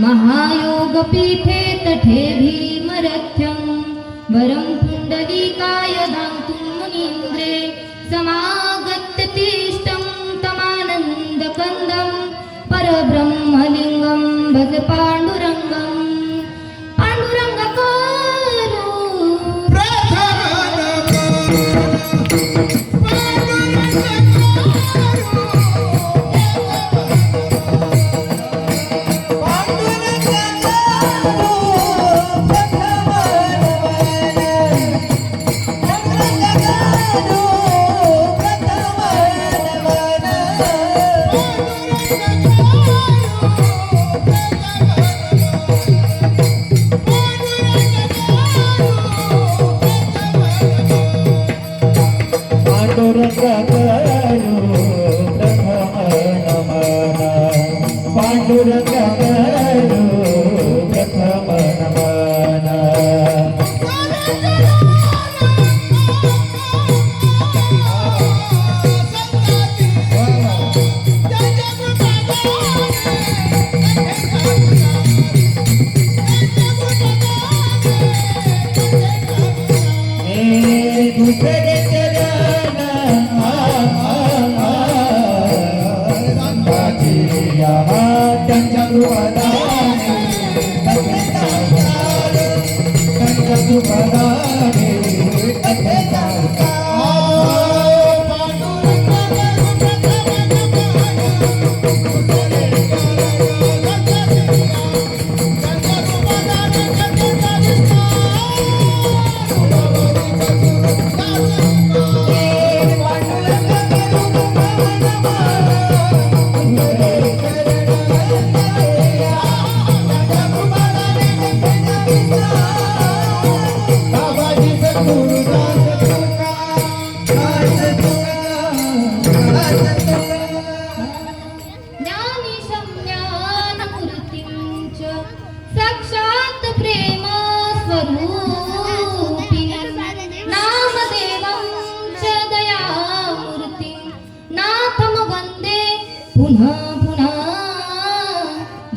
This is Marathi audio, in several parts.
महायोगपीठे तठे भीमरथ्यं वरं पुण्डलीकाय दातुं मुनीन्द्रे समागत्य तिष्ठं तमानन्दकन्दं परब्रह्मलिङ्गं भज पाण्डुरङ्गं पाण्डुरङ्गकारो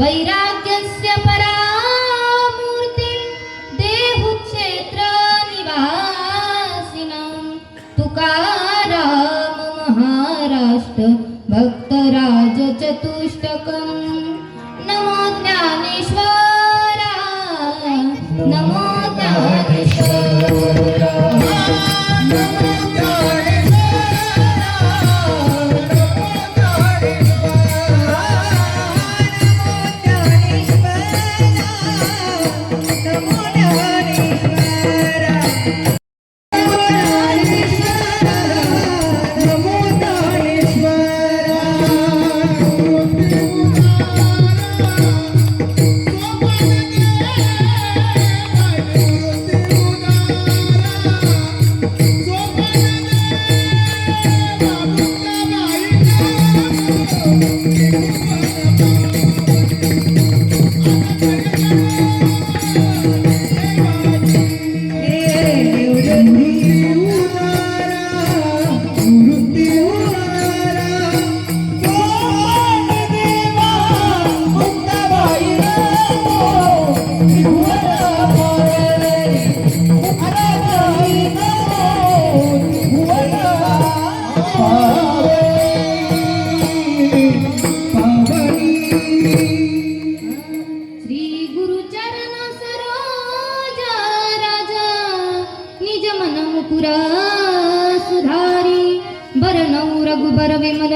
वैराग्यस्य परामूर्तिं देहुक्षेत्र निवासिनां तुकाराम महाराष्ट्र भक्तराज चतुष्टकं नमो ज्ञानेश्वरा नमो ज्ञानेश्वरा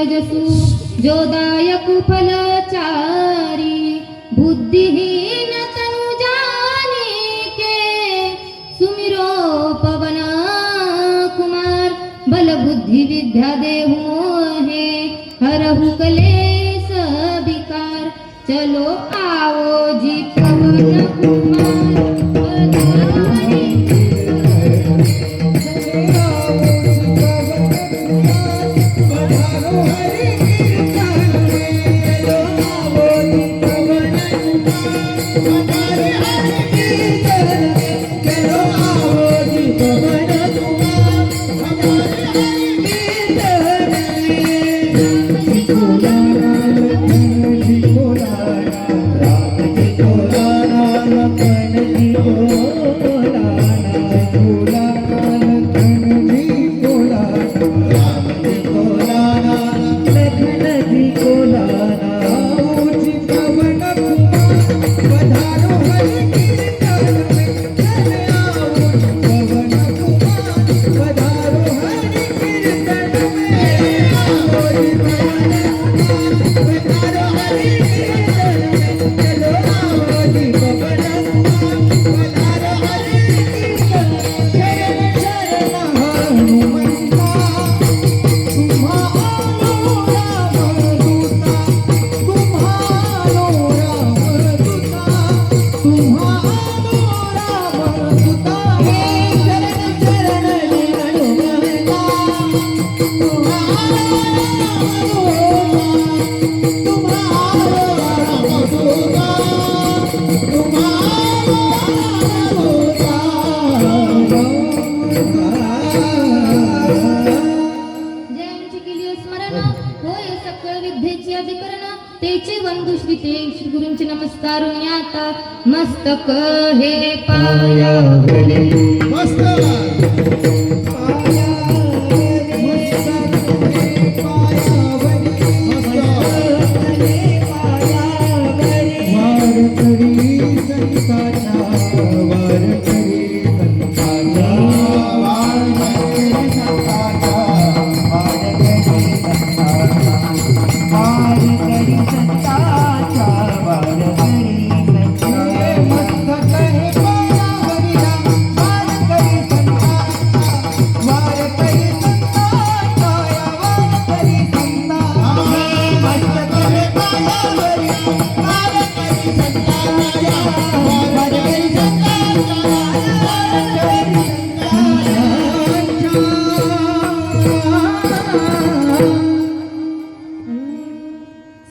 तेजसु जोदायक फलचारी बुद्धिहीन तनु जानिके सुमिरो पवन कुमार बल बुद्धि विद्या देहु मोहे हरहु कलेस विकार चलो आओ जी पवन कुमार पधारे। जयांची केली स्मरण होय सकळ विद्येची अधिकरण तेचे वंदू श्री ते श्री गुरूंचे नमस्कार आता मस्तक हे पायावले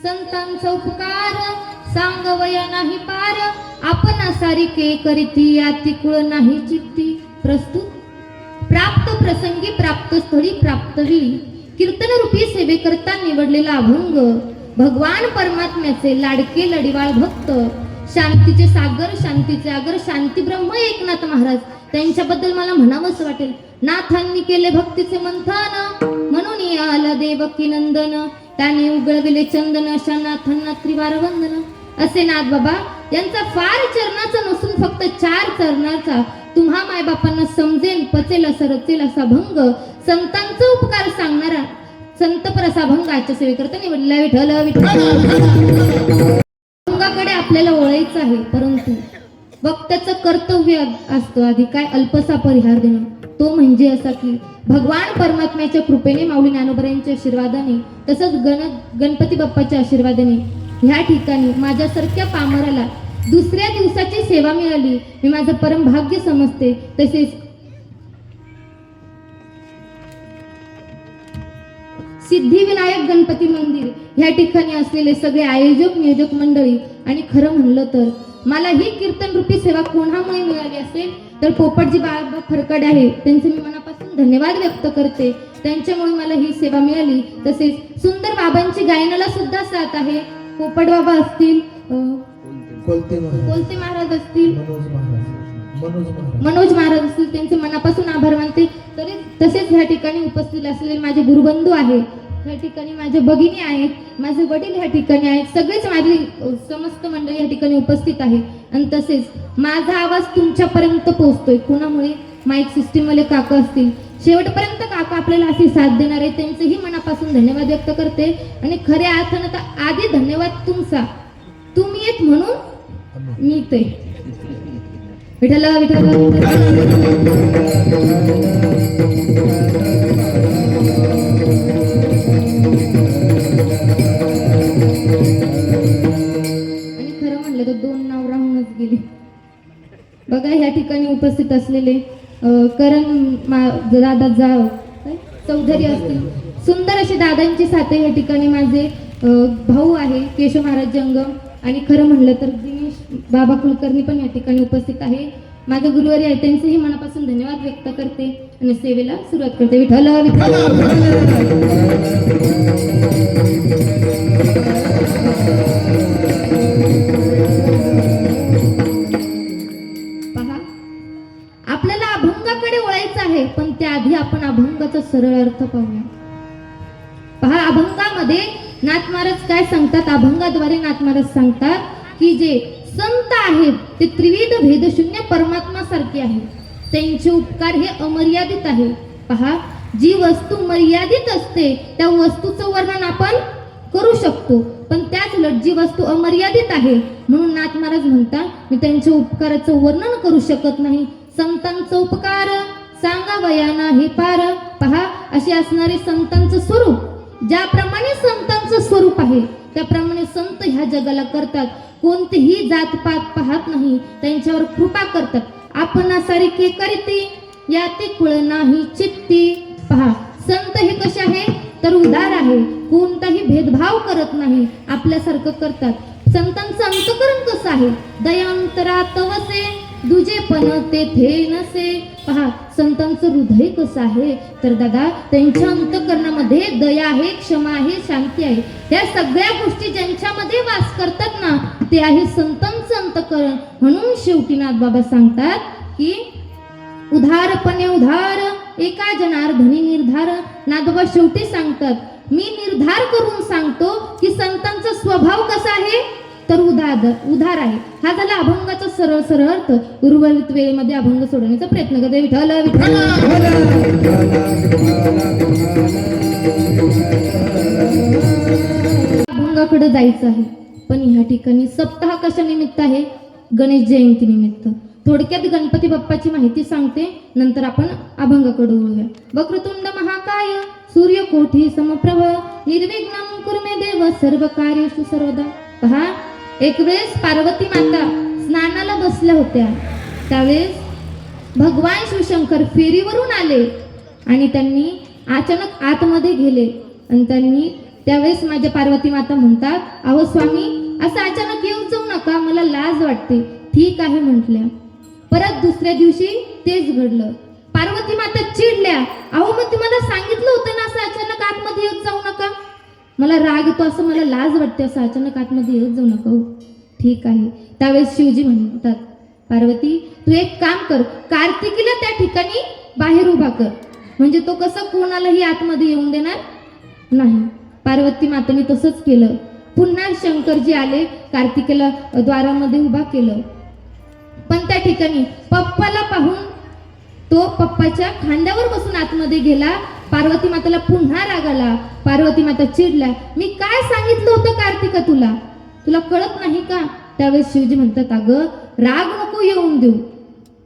संतांचा उपकार सांगवया नाही पार आपण सारिके करीती याती कुळ नाही चित्ती प्रस्तुत प्राप्त प्रसंगी प्राप्त स्थळी प्राप्त वेळी कीर्तन रूपी सेवेकरता निवडलेला अभंग भगवान परमात्म्याचे लाडके लढिवाळ भक्त शांतीचे सागर शांतीचे आगर शांती ब्रह्म एकनाथ महाराज त्यांच्याबद्दल मला म्हणावंच वाटेल. नाथांनी केले भक्तीचे मंथन म्हणून आला देवकी नंदन त्याने उगळविले चंदन अशा नाथांना त्रिवार वंदन. असे नाथ बाबा यांचा फार चरणाचा नसून फक्त 4 चरणाचा तुम्हा मायबापांना समजेल पचेल असा रचेल असा भंग संतांचा उपकार सांगणारा संतपर असा भंग आजच्या सेवेकरता निवडला. विठ्ठल विठ्ठल भंगाकडे आपल्याला ओळायचं आहे परंतु वक्त्याचं कर्तव्य असतं आधी काय अल्पसा परिहार देणं. तो म्हणजे असा की भगवान परमात्म्याच्या कृपेने माऊली ज्ञानोबरायांच्या आशीर्वादाने तसंच गणपती बाप्पाच्या आशीर्वादाने ह्या ठिकाणी माझ्यासारख्या पामराला दुसऱ्या दिवसाची सेवा मिळाली मी माझं परम भाग्य समजते. तसेच सिद्धिविनायक गणपती मंदिर ह्या ठिकाणी असलेले सगळे आयोजक नियोजक मंडळी आणि खरं म्हणलं तर मला ही कीर्तन रूपी सेवा कोणामुळे मिळाली असेल तर पोपटजी बाबा फरकडे आहे त्यांचे मी मनापासून धन्यवाद व्यक्त करते. त्यांच्यामुळे मला ही सेवा मिळाली. तसेच सुंदर बाबांची गायनाला सुद्धा साथ आहे. पोपट बाबा असतील कोलते महाराज असतील मनोज महाराज असतील त्यांचे मनापासून आभार मानते. तसेच ह्या ठिकाणी उपस्थित असलेले माझे गुरुबंधू आहेत ह्या ठिकाणी माझे भगिनी आहेत माझे वडील ह्या ठिकाणी आहेत सगळेच माझी समस्त मंडळी ह्या ठिकाणी उपस्थित आहे. आणि तसेच माझा आवाज तुमच्यापर्यंत पोहोचतोय कुणामुळे माईक सिस्टीमवाले काका असतील, शेवटपर्यंत काका आपल्याला अशी साथ देणार आहे, त्यांचेही मनापासून धन्यवाद व्यक्त करते. आणि खऱ्या अर्थानं तर आधी धन्यवाद तुमचा, तुम्ही येत म्हणून मी ते विठ्ठल विठ्ठल. आणि खरं म्हणलं तर 2 नाव राहूनच गेली बघा. ह्या ठिकाणी उपस्थित असलेले करण दादा जाव चौधरी असतील, सुंदर असे दादांची साथे या ठिकाणी माझे भाऊ आहे केशव महाराज जंगम. आणि खरं म्हणलं तर दिनेश बाबा कुलकर्णी पण या ठिकाणी उपस्थित आहे, माझे गुरुवारी आहे, त्यांचेही मनापासून धन्यवाद व्यक्त करते आणि सेवेला सुरुवात करते. विठ्ठल विठ्ठल. पहा, आपल्याला अभंगाकडे वळायचं आहे, पण त्याआधी आपण अभंगाचा सरळ अर्थ पाहूया. पहा, अभंगामध्ये नाथ महाराज काय सांगतात, अभंगाद्वारे नाथ महाराज सांगतात की जे संत आहेत ते त्रिविध भेदशून्य परमात्मा सारखे आहेत, त्यांचे उपकार हे अमर्यादित आहे. पहा, जी वस्तू मर्यादित असते त्या वस्तूचं वर्णन आपण करू शकतो, पण त्याच उलट जी वस्तू अमर्यादित आहे म्हणून नाथ महाराज म्हणतात मी त्यांच्या उपकाराचं वर्णन करू शकत नाही. संतांचा उपकार सांगावया नाही पार. पहा, असे असणारे संतांचं स्वरूप, ज्याप्रमाणे संतांचं स्वरूप आहे त्याप्रमाणे संत ह्या जगाला करतात, कोणतीही जातपात पाहत नाही, त्यांच्यावर कृपा करतात. आपण सारखे करीती याती कुळ नाही चित्ती. पहा, संत हे कसे आहे तर उदार आहे, कोणताही भेदभाव करत नाही, आपल्यासारखं करतात. संतांचं अंतकरण कसं आहे, दयांतरात वसे दुजेपण तेथे नसे. पहा, संतांचं हृदय कसं आहे तर दादा त्यांच्या अंतकरणामध्ये दया आहे, क्षमा आहे, शांती आहे. त्या सगळ्या गोष्टी ज्यांच्यामध्ये वास करतात ना ते आहे संतांचं अंतकरण. म्हणून शेवटी नाथ बाबा सांगतात की उधारपणे उधार एका जनार्दनी निर्धार. नाथ बाबा शेवटी सांगतात मी निर्धार करून सांगतो की संतांचा स्वभाव कसा आहे तर उधार आहे. हा झाला अभंगाचा सरळ सरळ अर्थ. उर्वरित वेळेमध्ये अभंग सोडवण्याचा प्रयत्न करते. विठ्ठल विठ्ठल. अभंगाकडे जायचं आहे, पण ह्या ठिकाणी सप्ताह कशा निमित्त आहे, गणेश जयंती निमित्त. थोडक्यात गणपती बाप्पाची माहिती सांगते, नंतर आपण अभंगाकडे वळूया. वक्रतुंड महाकाय सूर्यकोटी समप्रभ निर्विघ्नं कुर्मे देव सर्व कार्येषु सर्वदा. पहा, एक वेळेस पार्वती माता स्नानाला बसल्या होत्या, त्यावेळेस भगवान शिवशंकर फेरीवरून आले आणि त्यांनी अचानक आतमध्ये गेले आणि त्यांनी त्यावेळेस माझ्या पार्वती माता म्हणतात अहो स्वामी असं अचानक येऊन जाऊ नका, मला लाज वाटते. ठीक आहे म्हटल्या. परत दुसऱ्या दिवशी तेच घडलं. पार्वती माता चिडल्या, अहो मग तुम्हाला सांगितलं होतं ना असं अचानक आतमध्ये येत जाऊ नका, मला राग येतो, असं मला लाज वाटते, असं अचानक आतमध्ये येत जाऊ नका. ठीक आहे. त्यावेळेस शिवजी म्हणतात पार्वती तू एक काम कर, कार्तिकीला त्या ठिकाणी बाहेर उभा कर, म्हणजे तो कसं कोणालाही आतमध्ये येऊन देणार नाही. पार्वती मातेने तसंच केलं. पुन्हा शंकरजी आले, कार्तिकेला द्वारामध्ये उभा केलं, पण त्या ठिकाणी पप्पाला पाहून तो पप्पाच्या खांद्यावर बसून आतमध्ये गेला. पार्वती मातेला पुन्हा राग आला. पार्वती माता चिडल्या, मी काय सांगितलं होतं कार्तिका तुला, तुला कळत नाही का. त्यावेळेस शिवजी म्हणतात अगं राग नको येऊन देऊ.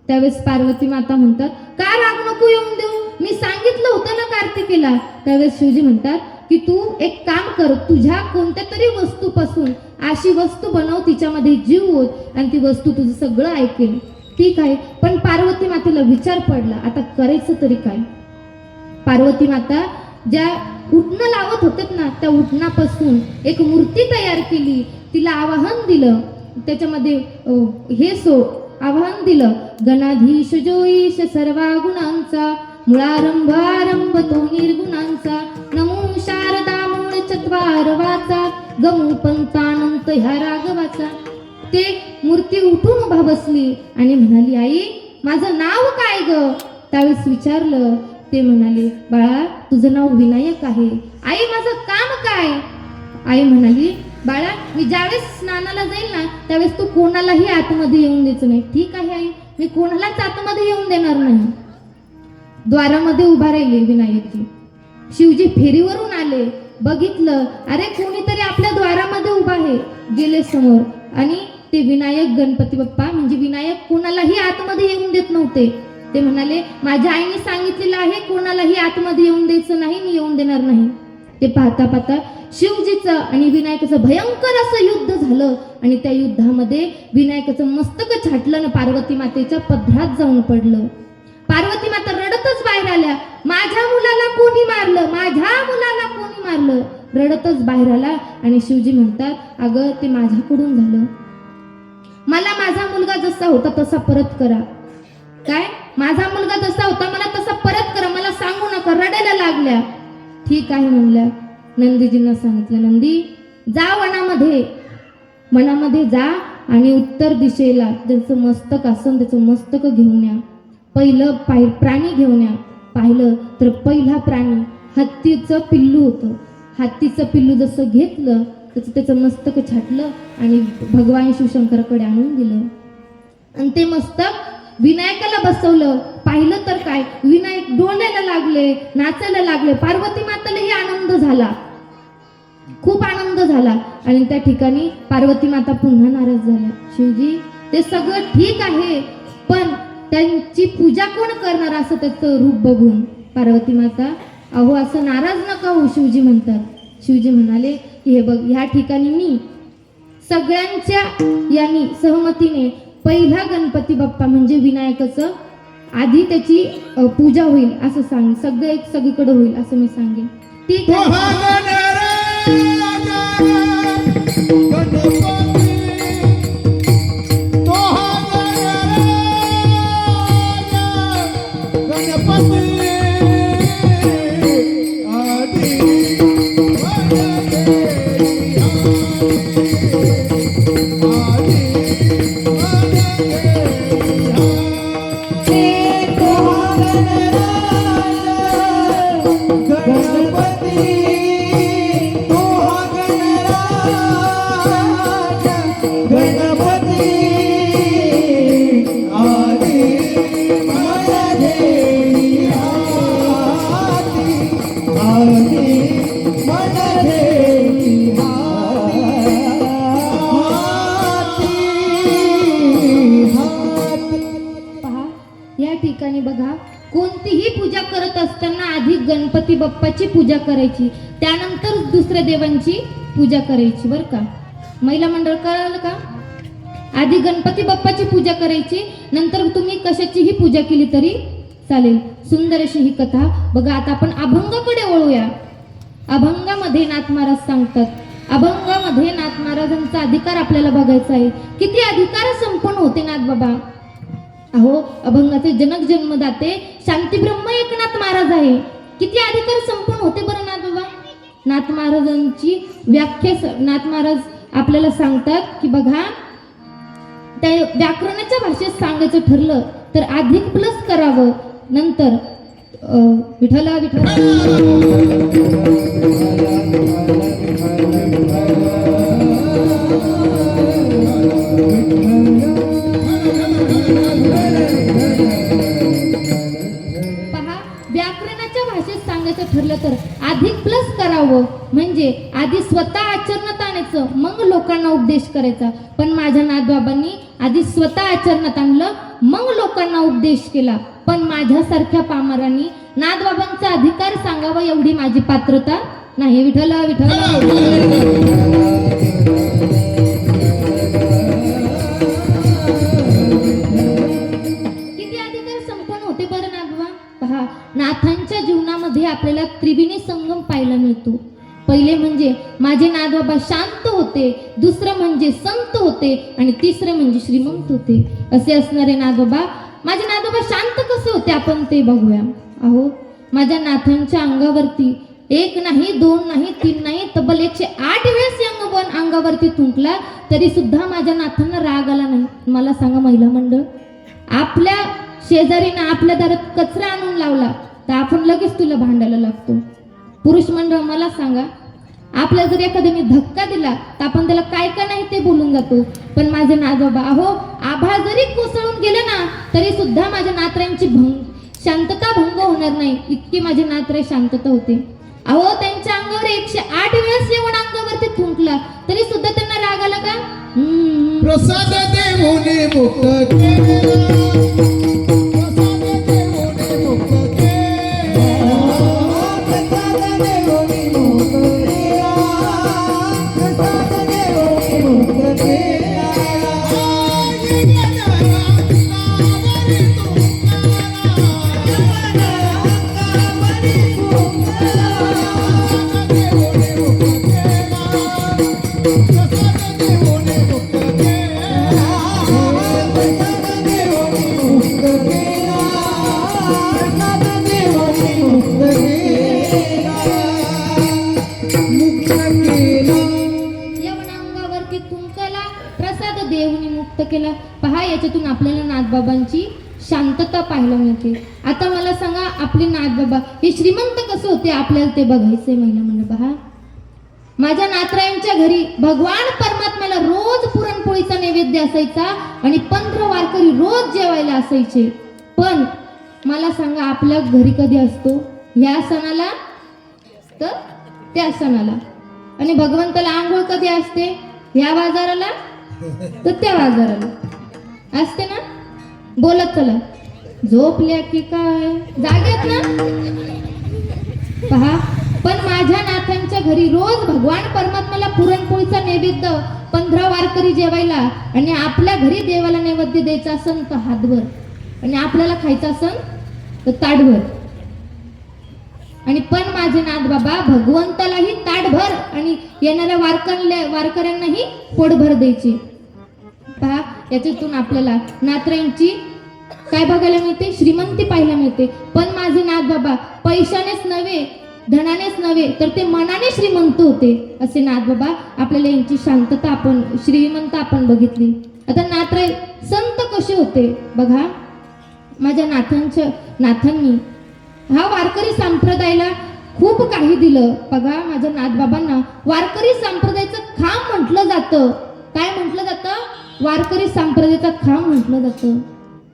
त्यावेळेस पार्वती माता म्हणतात का राग नको येऊन देऊ, मी सांगितलं होतं ना कार्तिकेला. त्यावेळेस शिवजी म्हणतात की तू एक काम कर, तुझ्या कोणत्या तरी वस्तूपासून अशी वस्तू बनव तिच्यामध्ये जीव होत आणि ती वस्तू तुझं सगळं ऐकेल. ठीक आहे. पण पार्वती मातेला विचार पडला आता करायचं तरी काय. पार्वती माता ज्या उठणं लावत होतात ना त्या उठणापासून एक मूर्ती तयार केली, तिला आवाहन दिलं, त्याच्यामध्ये हे आवाहन दिलं गणाधीश जोईश सर्वा गुणांचा मुळारंभ आरंभ तो निर्गुणांचा नमो शारदा मूळ चत्वार वाचा गमू पंचानंत ह्या राघवाचा. ते मूर्ती उठून उभा बसली आणि म्हणाली आई माझं नाव काय ग. त्यावेळेस विचारलं, ते म्हणाले बाळा तुझं नाव विनायक आहे. आई माझं काम काय. आई म्हणाली बाळा मी ज्यावेळेस स्नानाला जाईल ना त्यावेळेस तू कोणालाही आतमध्ये येऊन द्यायचं नाही. ठीक आहे आई, मी कोणालाच आतमध्ये येऊन देणार नाही. द्वारामध्ये उभा राहिले विनायकजी. शिवजी फेरीवरून आले, बघितलं, अरे कोणीतरी आपल्या द्वारामध्ये उभा आहे. गेले समोर आणि ते विनायक गणपती बाप्पा म्हणजे विनायक कोणालाही आतमध्ये येऊन देत नव्हते. ते म्हणाले, माझ्या आईने सांगितलेलं आहे कोणालाही आतमध्ये येऊन द्यायचं नाही, मी येऊन देणार नाही. ते पाहता पाहता शिवजीचं आणि विनायकाचं भयंकर असं युद्ध झालं आणि त्या युद्धामध्ये विनायकाचं मस्तक छाटलं ना पार्वती मातेच्या पदरात जाऊन पडलं. पार्वती माता रडतच बाहेर आल्या, माझ्या मुलाला कोणी मारलं, माझ्या मुलाला कोणी मारलं, रडतच बाहेर आला. आणि शिवजी म्हणतात, अगं ते माझ्याकडून झालं, मला माझा मुलगा जसा होता तसा परत करा. काय, माझा मुलगा जसा होता मला तसा परत करा, मला सांगू नका. रडायला लागल्या. ठीक आहे म्हणल्या. नंदीजींना सांगितलं, नंदी जा वनामध्ये जा आणि उत्तर दिशेला ज्याचं मस्तक असन त्याचं मस्तक घेऊन या. पहिलं प्राणी घेऊन या. पाहिलं तर पहिला प्राणी हत्तीचं पिल्लू होतं. हत्तीचं पिल्लू जसं घेतलं त्याचं मस्तक छाटलं आणि भगवान शिवशंकराकडे आणून दिलं. आणि ते मस्तक विनायकाला बसवलं. पाहिलं तर काय, विनायक डोलायला लागले, नाचायला लागले. पार्वती मातालाही आनंद झाला, खूप आनंद झाला. आणि त्या ठिकाणी पार्वती माता पुन्हा नाराज झाल्या. शिवजी ते सगळं ठीक आहे, पण त्यांची पूजा कोण करणार असं त्याचं रूप बघून पार्वती माता, अहो असं नाराज नका हो. शिवजी म्हणतात, शिवजी म्हणाले की हे बघ, ह्या ठिकाणी मी सगळ्यांच्या यांनी सहमतीने पहिला गणपती बाप्पा म्हणजे विनायकाचं आधी त्याची पूजा होईल असं सांग, सगळीकडे होईल असं मी सांगेन. ठीक आहे. बघा, कोणतीही पूजा करत असताना आधी गणपती बाप्पाची पूजा करायची, त्यानंतर दुसऱ्या देवांची पूजा करायची. बरं का महिला मंडळ, कळलं का? आधी गणपती बाप्पाची पूजा करायची, नंतर तुम्ही कशाचीही पूजा केली तरी चालेल. सुंदर अशी ही कथा. बघा आता आपण अभंगाकडे वळूया. अभंगामध्ये नाथ महाराज सांगतात, अभंगामध्ये नाथ महाराजांचा अधिकार आपल्याला बघायचा आहे. किती अधिकार संपन्न होते नाथ बाबा. अहो अभंगाचे जनक जन्मदाते शांती ब्रह्म एकनाथ महाराज आहे. किती अधिकार संपन्न होते बरं नाथ बाबा. नाथ महाराजांची व्याख्या नाथ महाराज आपल्याला सांगतात की बघा, त्या व्याकरणाच्या भाषेत सांगायचं ठरलं तर अधिक प्लस करावं, नंतर विठला विठला ठरलं तर अधिक प्लस करावं, म्हणजे आधी स्वतः आचरणात आणायचं मग लोकांना उपदेश करायचा. पण माझ्या नाथबाबांनी आधी स्वतः आचरणात आणलं मग लोकांना उपदेश केला. पण माझ्यासारख्या पामरांनी नाथबाबांचा अधिकार सांगावा एवढी माझी पात्रता नाही. विठला विठला नाथांच्या जीवनामध्ये आपल्याला त्रिवेणी संगम पाहायला मिळतो. पहिले म्हणजे माझे नाथबाबा शांत होते, दुसरं म्हणजे संत होते आणि तिसरं म्हणजे श्रीमंत होते. असे असणारे नाथबाबा, माझे नाथबाबा शांत कसे होते आपण ते बघूया. अहो माझ्या नाथांच्या अंगावरती एक नाही, दोन नाही, तीन नाही, तब्बल 108 वेळेस यंगवन अंगावरती थुंकला तरी सुद्धा माझ्या नाथांना राग आला नाही. मला सांगा महिला मंडळ, आपल्या शेजारीनं आपल्या दारात कचरा आणून लावला तर आपण लगेच तुला भांडायला लागतो. पुरुष मंडळ मला सांगा, आपल्या जर एखाद्याने धक्का दिला तर आपण त्याला काय का नाही ते बोलून जातो. पण माझे नाथबाबा, अहो आभाळ जरी कोसळून गेले ना तरी सुद्धा माझ्या नातरांची शांतता भंग होणार नाही इतकी माझी नातरे शांतता होते. अहो त्यांच्या अंगावर 108 वेळेस जेवण अंगावरती थुंकला तरी सुद्धा त्यांना राग आला का? प्रसाद देऊनी मुक्त केला, प्रसाद देऊनी मुक्त केला, प्रसाद देऊनी मुक्त केला, प्रसाद देऊनी मुक्त केला. प्रसाद देऊनी मुक्त केला. पहा याच्यातून आपल्याला नाथबाबांची शांतता पाहायला मिळते. आता मला सांगा आपले नाथबाबा हे श्रीमंत कसं होते आपल्याला ते बघायचंय महिला म्हणलं. पहा माझ्या नातरायांच्या घरी भगवान परमात्म्याला रोज पुरणपोळीचा नैवेद्य असायचा आणि 15 वारकरी रोज जेवायला असायचे. पण मला सांगा आपल्या घरी कधी असतो? ह्या सणाला तर त्या सणाला. आणि भगवंताला आंघोळ कधी असते? ह्या बाजाराला तर त्या बाजाराला असते ना. बोलत चला झोपल्या की काय जागेत ना. पहा पण माझ्या नाथांच्या घरी रोज भगवान परमात्म्याला पुरणपोळीचा नैवेद्य 15 वारकरी जेवायला आणि आपल्या घरी देवाला नैवेद्य द्यायचा असन तर हातभर आणि आपल्याला खायचा असन तर ताटभर. आणि पण माझे नाथबाबा भगवंतालाही ताटभर आणि येणाऱ्या वारकऱ्यांनाही पोटभर द्यायचे. पहा याच्यातून आपल्याला नातरांची काय बघायला मिळते? श्रीमंती पाहायला मिळते. पण माझे नाथबाबा पैशानेच नव्हे धनानेच नव्हे तर ते मनाने श्रीमंत होते. असे नाथबाबा आपल्याला यांची शांतता आपण श्रीमंत आपण बघितली. आता नाथराय संत कसे होते बघा. माझ्या नाथांनी हा वारकरी संप्रदायाला खूप काही दिलं. बघा माझ्या नाथबाबांना वारकरी संप्रदायाचं खांब म्हटलं जातं. काय म्हटलं जातं? वारकरी संप्रदायाचा खांब म्हटलं जातं.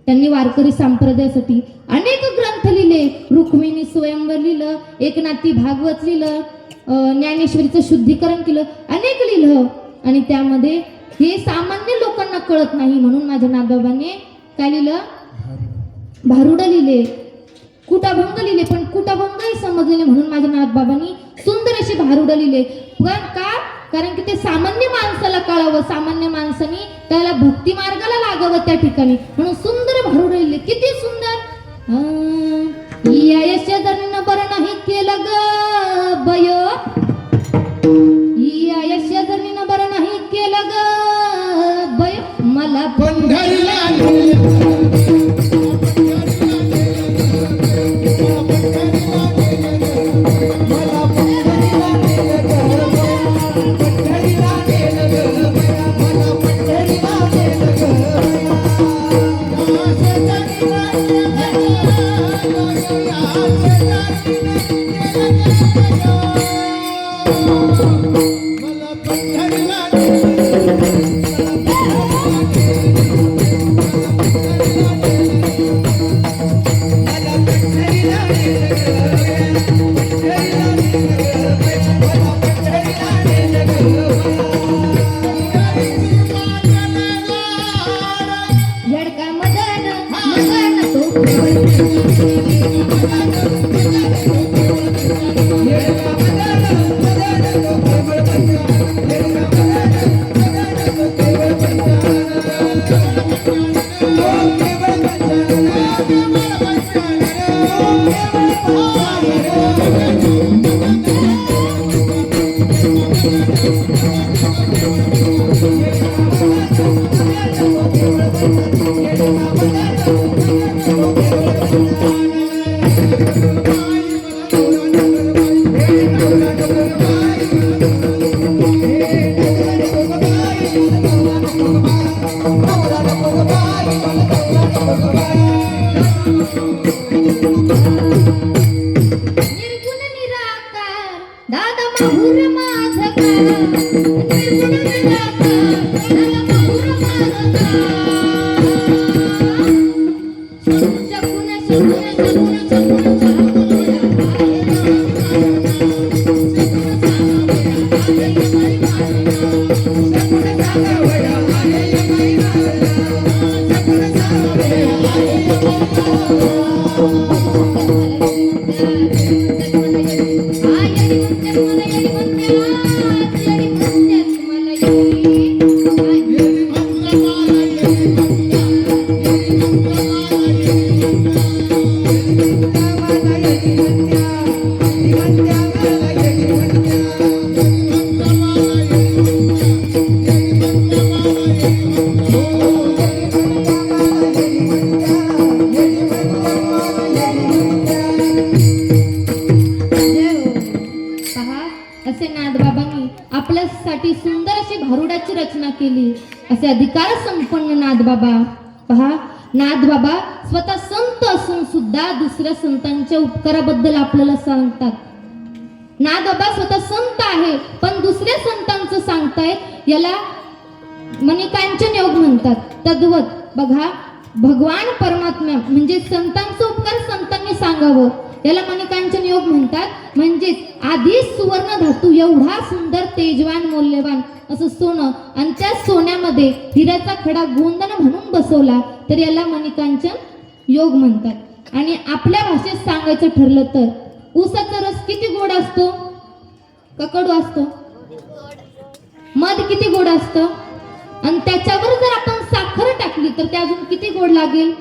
त्यांनी वारकरी संप्रदायासाठी अनेक ग्रंथ लिहिले. रुक्मिणी स्वयंवर लिहिलं, एकनाथी भागवत लिहिलं, ज्ञानेश्वरीचं शुद्धीकरण केलं, अनेक लिहिलं. आणि त्यामध्ये हे सामान्य लोकांना कळत नाही म्हणून माझ्या नाथबाबांनी काय लिहिलं? भारुडं लिहिले, कुटाभंग लिहिले. पण कुटाभंगही समजलेले म्हणून माझ्या नाथबाबांनी सुंदर असे भारुडं लिहिले. पण का? कारण की ते सामान्य माणसाला कळावं, सामान्य माणसाने त्याला भक्ती मार्गाला लागावं त्या ठिकाणी म्हणून सुंदर भारुडं लिहिले. किती सुंदर. या शेजारीनं बरं नाही केलं ग बय, या शेजारीनं बरं नाही केलं ग बय, मला पंढरीला सुंदर अशी भारुडाची रचना केली. असे अधिकार संपन्न नाथबाबा. पहा, नाथबाबा स्वतः संत असून सुद्धा दुसऱ्या संतांच्या उपकाराबद्दल आपल्याला सांगतात. नाथबाबा स्वतः संत आहे पण दुसऱ्या संतांचं सांगतायत, याला मणिकांचन योग म्हणतात. तद्वत बघा, भगवान परमात्मा म्हणजे संतांचा उपकार संतांनी सांगावं, याला मणिकांचन योग म्हणतात. म्हणजेच आधी सुवर्ण धातू एवढा सुंदर तेजवान मौल्यवान असं सोनं आणि त्या सोन्यामध्ये हिऱ्याचा खडा गोंदण म्हणून बसवला तर याला मणिकांचन योग म्हणतात. आणि आपल्या भाषेत सांगायचं ठरलं तर ऊसाचा रस किती गोड असतो का कडू असतो? मध किती गोड असतं आणि त्याच्यावर जर आपण साखर टाकली तर ते अजून किती गोड लागेल?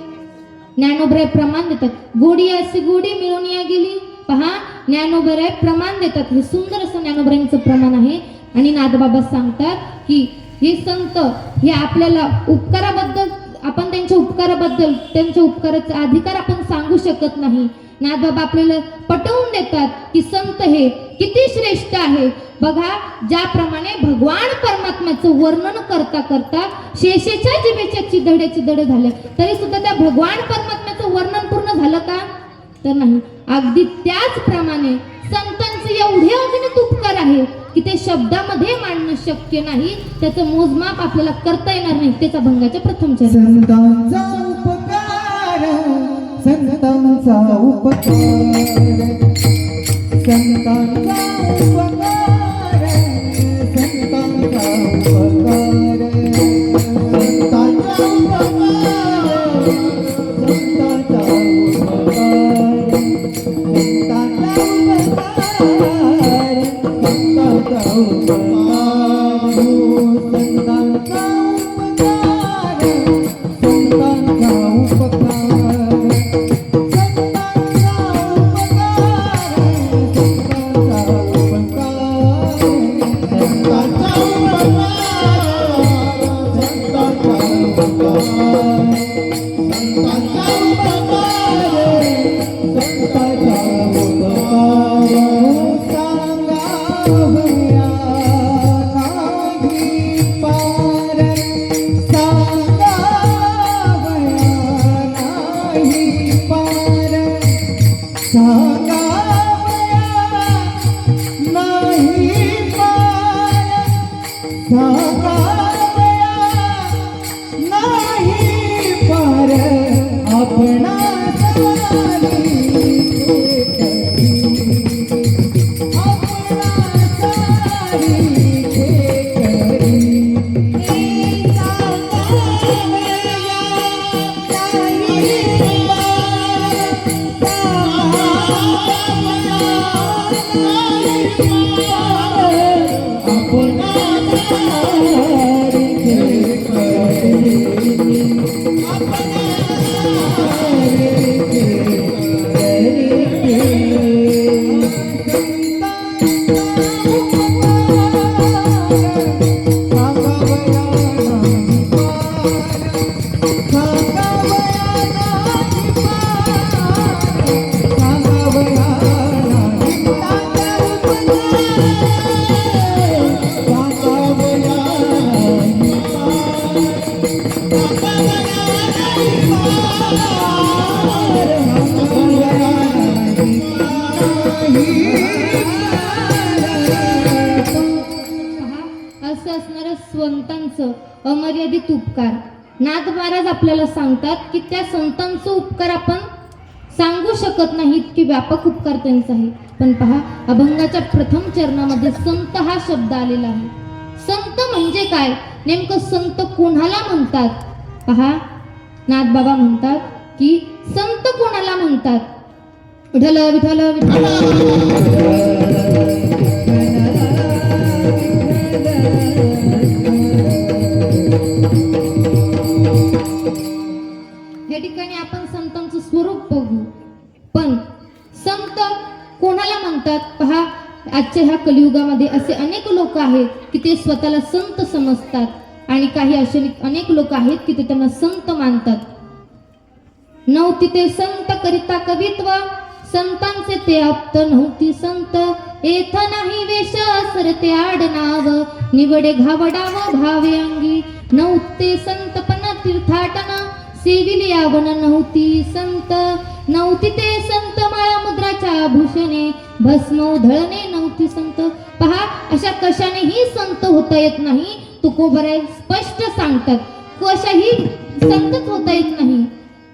ज्ञानोबराय प्रमाण देतात, गोडी अशी गोडी मिळून या गेली. पहा, ज्ञानोबराय प्रमाण देतात. हे सुंदर असं ज्ञानोबरायांचं प्रमाण आहे. आणि नाथबाबा सांगतात की हे संत हे आपल्याला उपकाराबद्दल, आपण त्यांच्या उपकाराबद्दल, त्यांच्या उपकाराचा अधिकार आपण सांगू शकत नाही. नाथबाबा आपल्याला पटवून देतात की संत हे किती श्रेष्ठ आहे. बघा, ज्याप्रमाणे भगवान परमात्म्याचं वर्णन करता करता शेषेच्या जिभेच्या चिदड्या झाल्या तरी सुद्धा त्या भगवान परमात्म्याचं वर्णन पूर्ण झालं का? तर नाही. अगदी त्याचप्रमाणे संतांचे एवढे अगणित उपकार आहे की ते शब्दामध्ये मांडणं शक्य नाही. त्याचं मोजमाप आपल्याला करता येणार नाही. त्याचा भंगाच्या प्रथम चरण. संतांचा उपकार, संतांचा उपकार, संतांचा उपकार, संतांचा उपकार, संतांचा उपकार, संतांचा अमर्यादित उपकार. नाथ महाराज आपल्याला सांगतात की त्या संतांचा उपकार आपण सांगू शकत नाही, इतके व्यापक उपकार त्यांचा आहे. पण पहा, अभंगाच्या प्रथम चरणामध्ये संत हा शब्द आलेला आहे. संत म्हणजे काय, नेमकं संत कोणाला म्हणतात? पहा, नाथ बाबा म्हणतात की संत कोणाला म्हणतात? विठ्ठल विठ्ठल विठ्ठल. या ठिकाणी आपण संतांचं स्वरूप बघू. पण संत कोणाला म्हणतात? पहा, आजच्या ह्या कलियुगामध्ये असे अनेक लोक आहेत की ते स्वतःला संत समजतात आणि काही असे अनेक लोक आहेत की ते त्यांना संत मानतात. नव्हती ते संत करिता कवित्व, संतांचे ते आप्त नव्हती संत, येथ नाही वेश सरते आडनाव, निवडे घावडाव भावे अंगी, नव्हते संतपण तीर्थाटन, सेविली यावन नव्हती संत, नव्हती ते संत माळा मुद्राच्या भूषणे, भस्म उधळणे नव्हती संत. पहा, अशा कशानेही संत होता येत नाही. तुकोबराय स्पष्ट सांगतात, कशाही संतच होता येत नाही.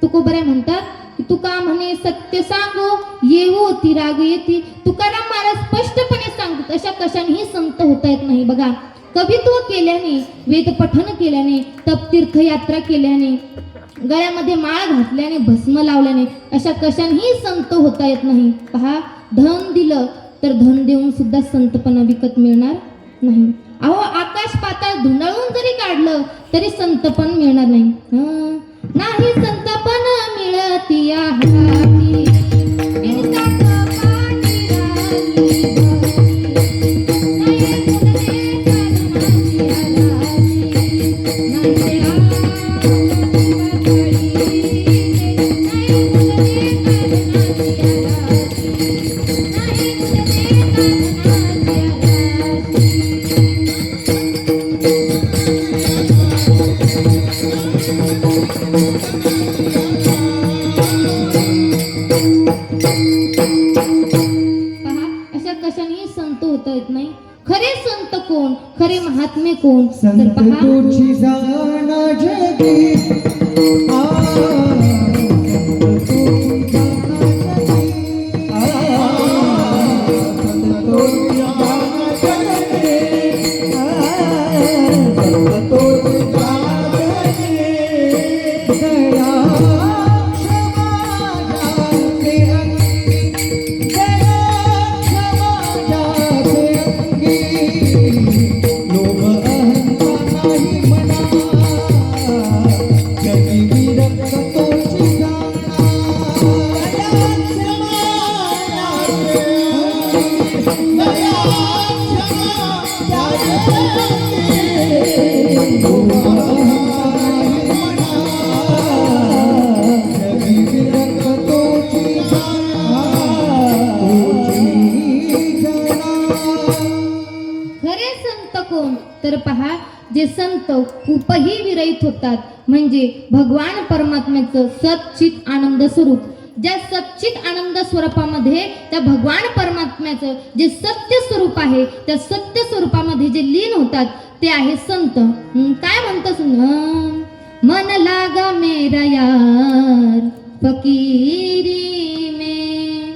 तुकोबराय म्हणतात की तुका म्हणे सत्य सांगो, येवो ती राग येती. तुकाराम महाराज स्पष्टपणे सांगतात, अशा कशानेही संत होता येत नाही. बघा, कवित्व केल्याने, वेद पठन केल्याने, तप तीर्थयात्रा केल्याने, गळ्यामध्ये माळ घातल्याने, भस्म लावल्याने अशा कशानेही संत होता येत नाही. पहा, धन दिलं तर धन देऊन सुद्धा संतपणा विकत मिळणार नाही. अहो, आकाश पाताळ धुंडाळून जरी काढलं तरी संतपण मिळणार नाही. नाही संतपण मिळती या हाती, बिनसात पाटी राणी भरती. नाही मुदते काढण्याची खरे संत कोण, खरे महात्मे कोण, तर संत पहा, तुझी जाणा जगी, खरे संत कोण, तर पहा, जे संत खूपही विरहित होतात, म्हणजे भगवान परमात्म्याचं सच्चित आनंद स्वरूप, ज्या सच्चित आनंद स्वरूपामध्ये त्या भगवान परमात्म्याचं जे सत्य स्वरूप आहे, त्या सत्य स्वरूपामध्ये जे लीन होतात ते आहे संत. काय म्हणतात, मन लागा मेरा यार फकीरी में,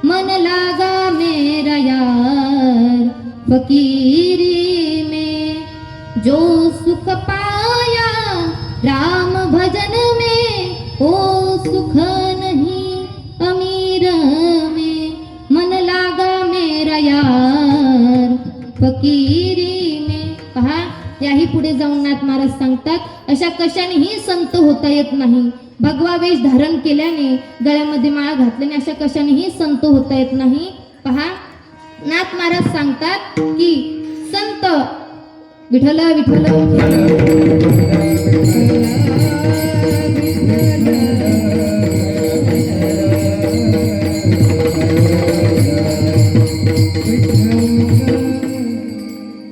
मन लागा मेरा यार फकीरी में, जो सुख पाया राम भजन में, ओ सुख नहीं अमीर में, मन लागा मेरा यार फकीरी में. पहा, याही पुढे जाऊन नाथ महाराज सांगतात, अशा कशानेही संत होता येत नाही. भगवा वेश धारण केल्याने, गळ्यामध्ये माळा घातल्याने अशा कशानेही संत होता येत नाही. पहा, नाथ महाराज सांगतात की संत विठ्ठल विठ्ठल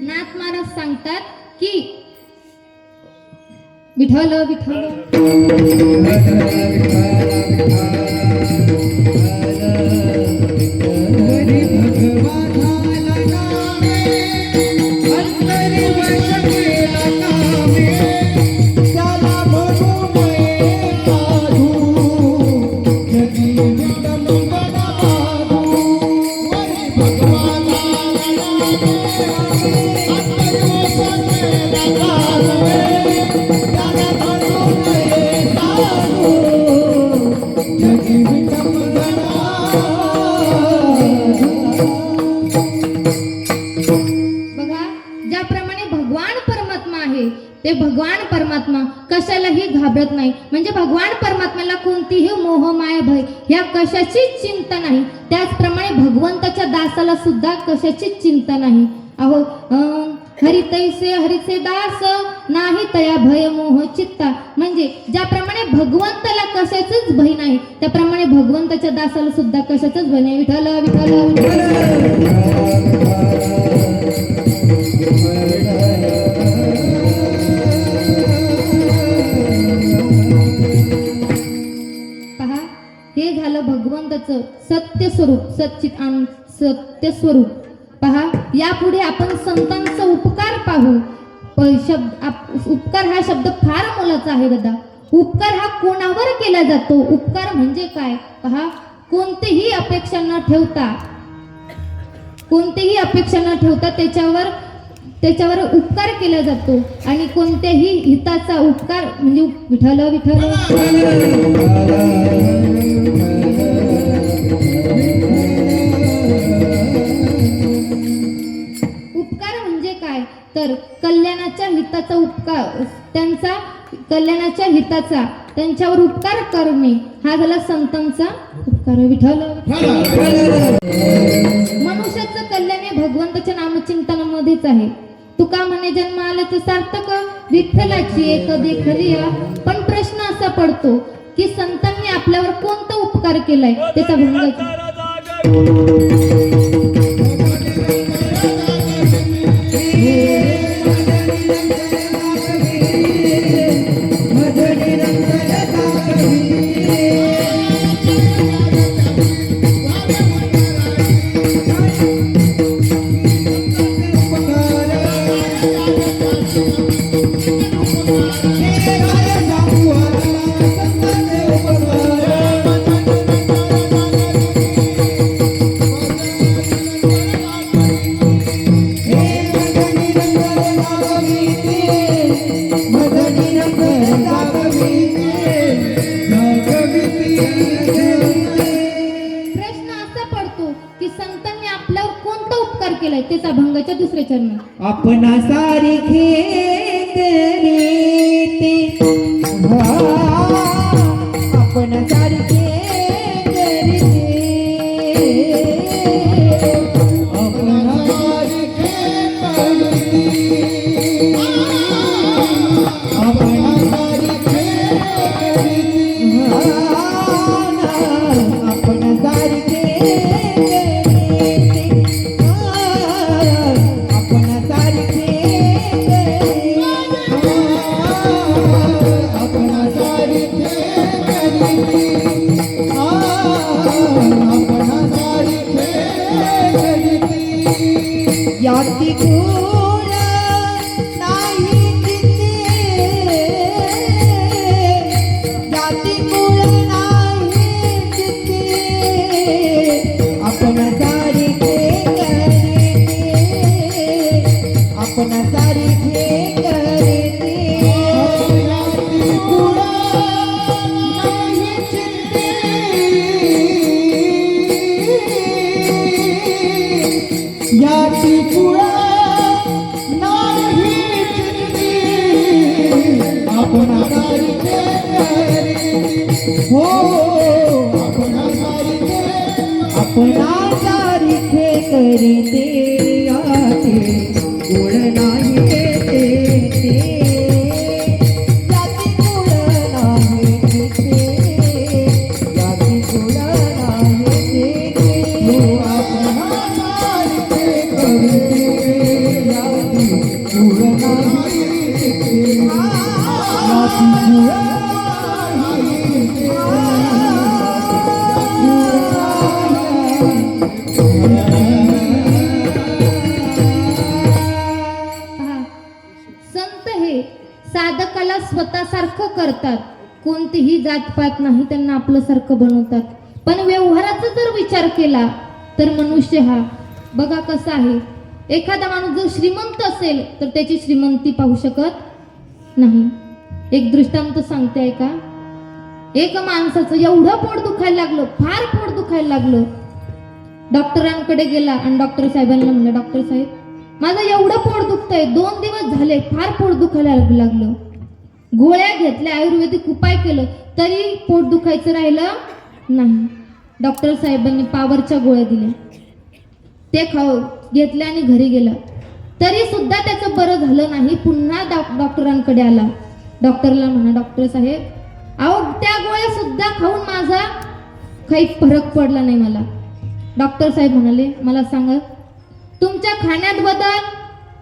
नाथ महाराज सांगतात की विठ्ठल विठ्ठल ते भगवान परमात्मा कशालाही घाबरत नाही. म्हणजे भगवान परमात्म्याला कोणतीही मोह माया भय ह्या कशाचीच चिंता नाही. त्याचप्रमाणे भगवंताच्या दासाला सुद्धा कशाचीच चिंता नाही. अहो हरितैसे हरिचे दास नाही तया भय मोह चित्ता. म्हणजे ज्याप्रमाणे भगवंताला कशाचंच भय नाही त्याप्रमाणे भगवंताच्या दासाला सुद्धा कशाचंच भय नाही. विठ्ठल विठ्ठल पहा, हे झालं भगवंताचं सत्य स्वरूप, सत्य स्वरूप. पहा, यापुढे आपण संतांचा उपकार पाहू. उपकार हा शब्द फार मोलाचा आहे दादा. उपकार हा कोणावर केला जातो? उपकार म्हणजे काय? पहा, कोणतीही अपेक्षा न ठेवता त्याच्यावर उपकार केला जातो. आणि कोणत्याही हिताचा उपकार म्हणजे विठ्ठल विठ्ठल उपकार म्हणजे काय तर कल्याणाच्या हिताचा उपकार, त्यांच्यावर उपकार करणे हा झाला संतांचा उपकार. विठ्ठल मनुष्याचं कल्याण हे भगवंताच्या नामचिंतनामध्येच आहे. तुका म्हणे जन्म आल्याचं सार्थक विठ्ठलाची एक देखलिया. पण प्रश्न असा पडतो की संतांनी आपल्यावर कोणता उपकार केलाय त्याचा भंग. त्याचा भंगाच्या दुसऱ्या चरणात आपणा सारखे करीते, आपणा सारखे करीते, आपणा सारखे करीते, आपणा सारखे करीते, आपणा सारखे याती गुण नाही तिथे, याती गुण नाही तिथे, आपण सारखे करते, आपण सारखे करते, याती गुण नाही तिथे, याती गुण आपण सारखे हो, आपण सारखे करते, याते गुण नाही ते, याती गुण नाही ते, याती गुण नाही ते, हो आपण सारखे करते, याती गुण नाही ते, याती गुण साधकाला स्वतःसारखं करतात. कोणतीही जातपात नाही त्यांना आपल्यासारखं बनवतात. पण व्यवहाराचा जर विचार केला तर मनुष्य हा बघा कसा आहे. एखादा माणूस जर श्रीमंत असेल तर त्याची श्रीमंती पाहू शकत नाही. एक दृष्टांत सांगते का. एक माणसाचं एवढं पोट दुखायला लागलं, फार पोट दुखायला लागलं. डॉक्टरांकडे गेला आणि डॉक्टर साहेबांना म्हणलं, डॉक्टर साहेब माझं एवढं पोट दुखतंय, 2 दिवस झाले, फार पोट दुखायला लागलं. गोळ्या घेतल्या, आयुर्वेदिक उपाय केलं तरी पोट दुखायचं राहिलं नाही. डॉक्टर साहेबांनी पावरच्या गोळ्या दिल्या, ते घेतल्या आणि घरी गेला. तरी सुद्धा त्याचं बरं झालं नाही. पुन्हा डॉक्टरांकडे आला. डॉक्टरला म्हणा, डॉक्टर साहेब अहो त्या गोळ्या सुद्धा खाऊन माझा काही फरक पडला नाही मला. डॉक्टर साहेब म्हणाले, मला सांगा तुमच्या खाण्यात बदल?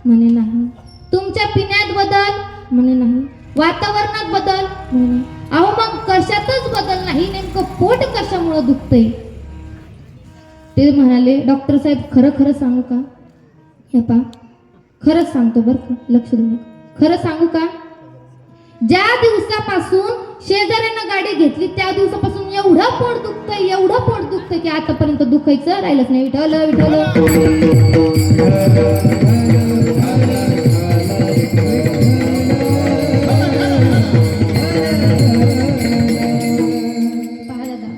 म्हणे नाही. तुमच्या पिण्यात बदल? म्हणे नाही. वातावरणात बदल? म्हणे नाही. अहो मग कशातच बदल नाही, नेमकं पोट कशामुळे दुखतंय? ते म्हणाले, डॉक्टर साहेब खरं खरं सांगू का? हे पा खरंच सांगतो बरं का, लक्ष देऊ नका. खरं सांगू का? ज्या दिवसापासून शेजाऱ्यानं गाडी घेतली त्या दिवसापासून एवढं पोट दुखतंय की आतापर्यंत दुखायचं राहिलंच नाही. विठ्ठल विठ्ठल. पहा दादा,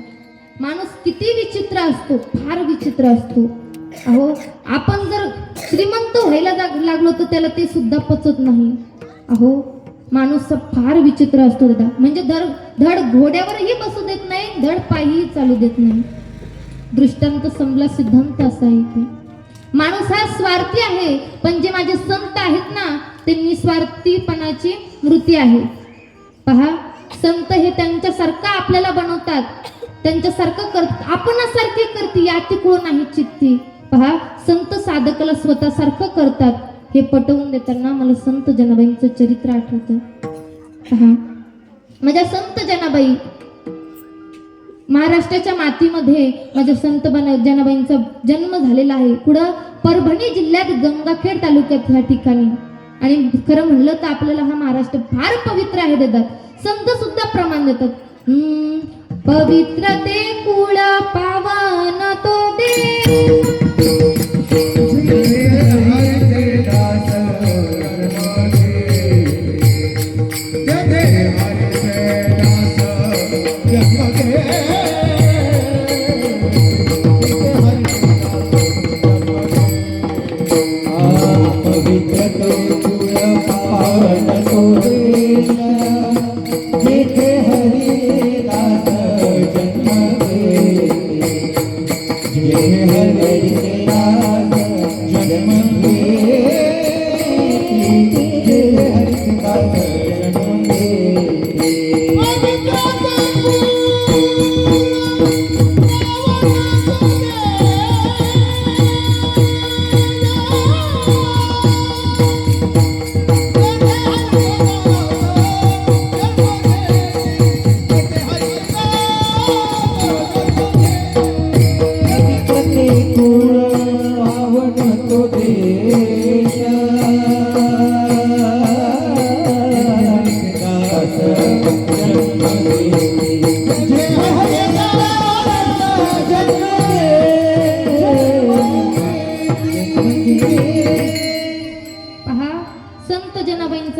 माणूस किती विचित्र असतो, फार विचित्र असतो. अहो आपण जर श्रीमंत व्हायला लागलो तर त्याला ते सुद्धा पचत नाही. अहो माणूस फार विचित्र असतो दादा. म्हणजे धड घोड्यावरही बसू देत नाही, धड पायही चालू देत नाही. दृष्टांत संपला, सिद्धांत असा आहे की माणूस हा स्वार्थी आहे, पण जे माझे संत आहेत ना ते निस्वार्थीपणाची वृत्ती आहे. पहा संत हे त्यांच्यासारखं आपल्याला बनवतात, त्यांच्यासारखं करतात, आपणासारखे करती याची कोण नाही चित्ती. पहा संत साधकाला स्वतःसारखं करतात. हे पटवून देताना मला संत जनाबाईंचं चरित्र आठवतं. पहा माझ्या संत जनाबाई, महाराष्ट्राच्या मातीमध्ये माझ्या संत जनाबाईंचा जन्म झालेला आहे. कुठं? परभणी जिल्ह्यात गंगाखेड तालुक्यात ह्या ठिकाणी. आणि खरं म्हणलं तर आपल्याला हा महाराष्ट्र फार पवित्र आहे देतात. संत सुद्धा प्रमाण देतात. पवित्र ते कुळ पावन तो देव,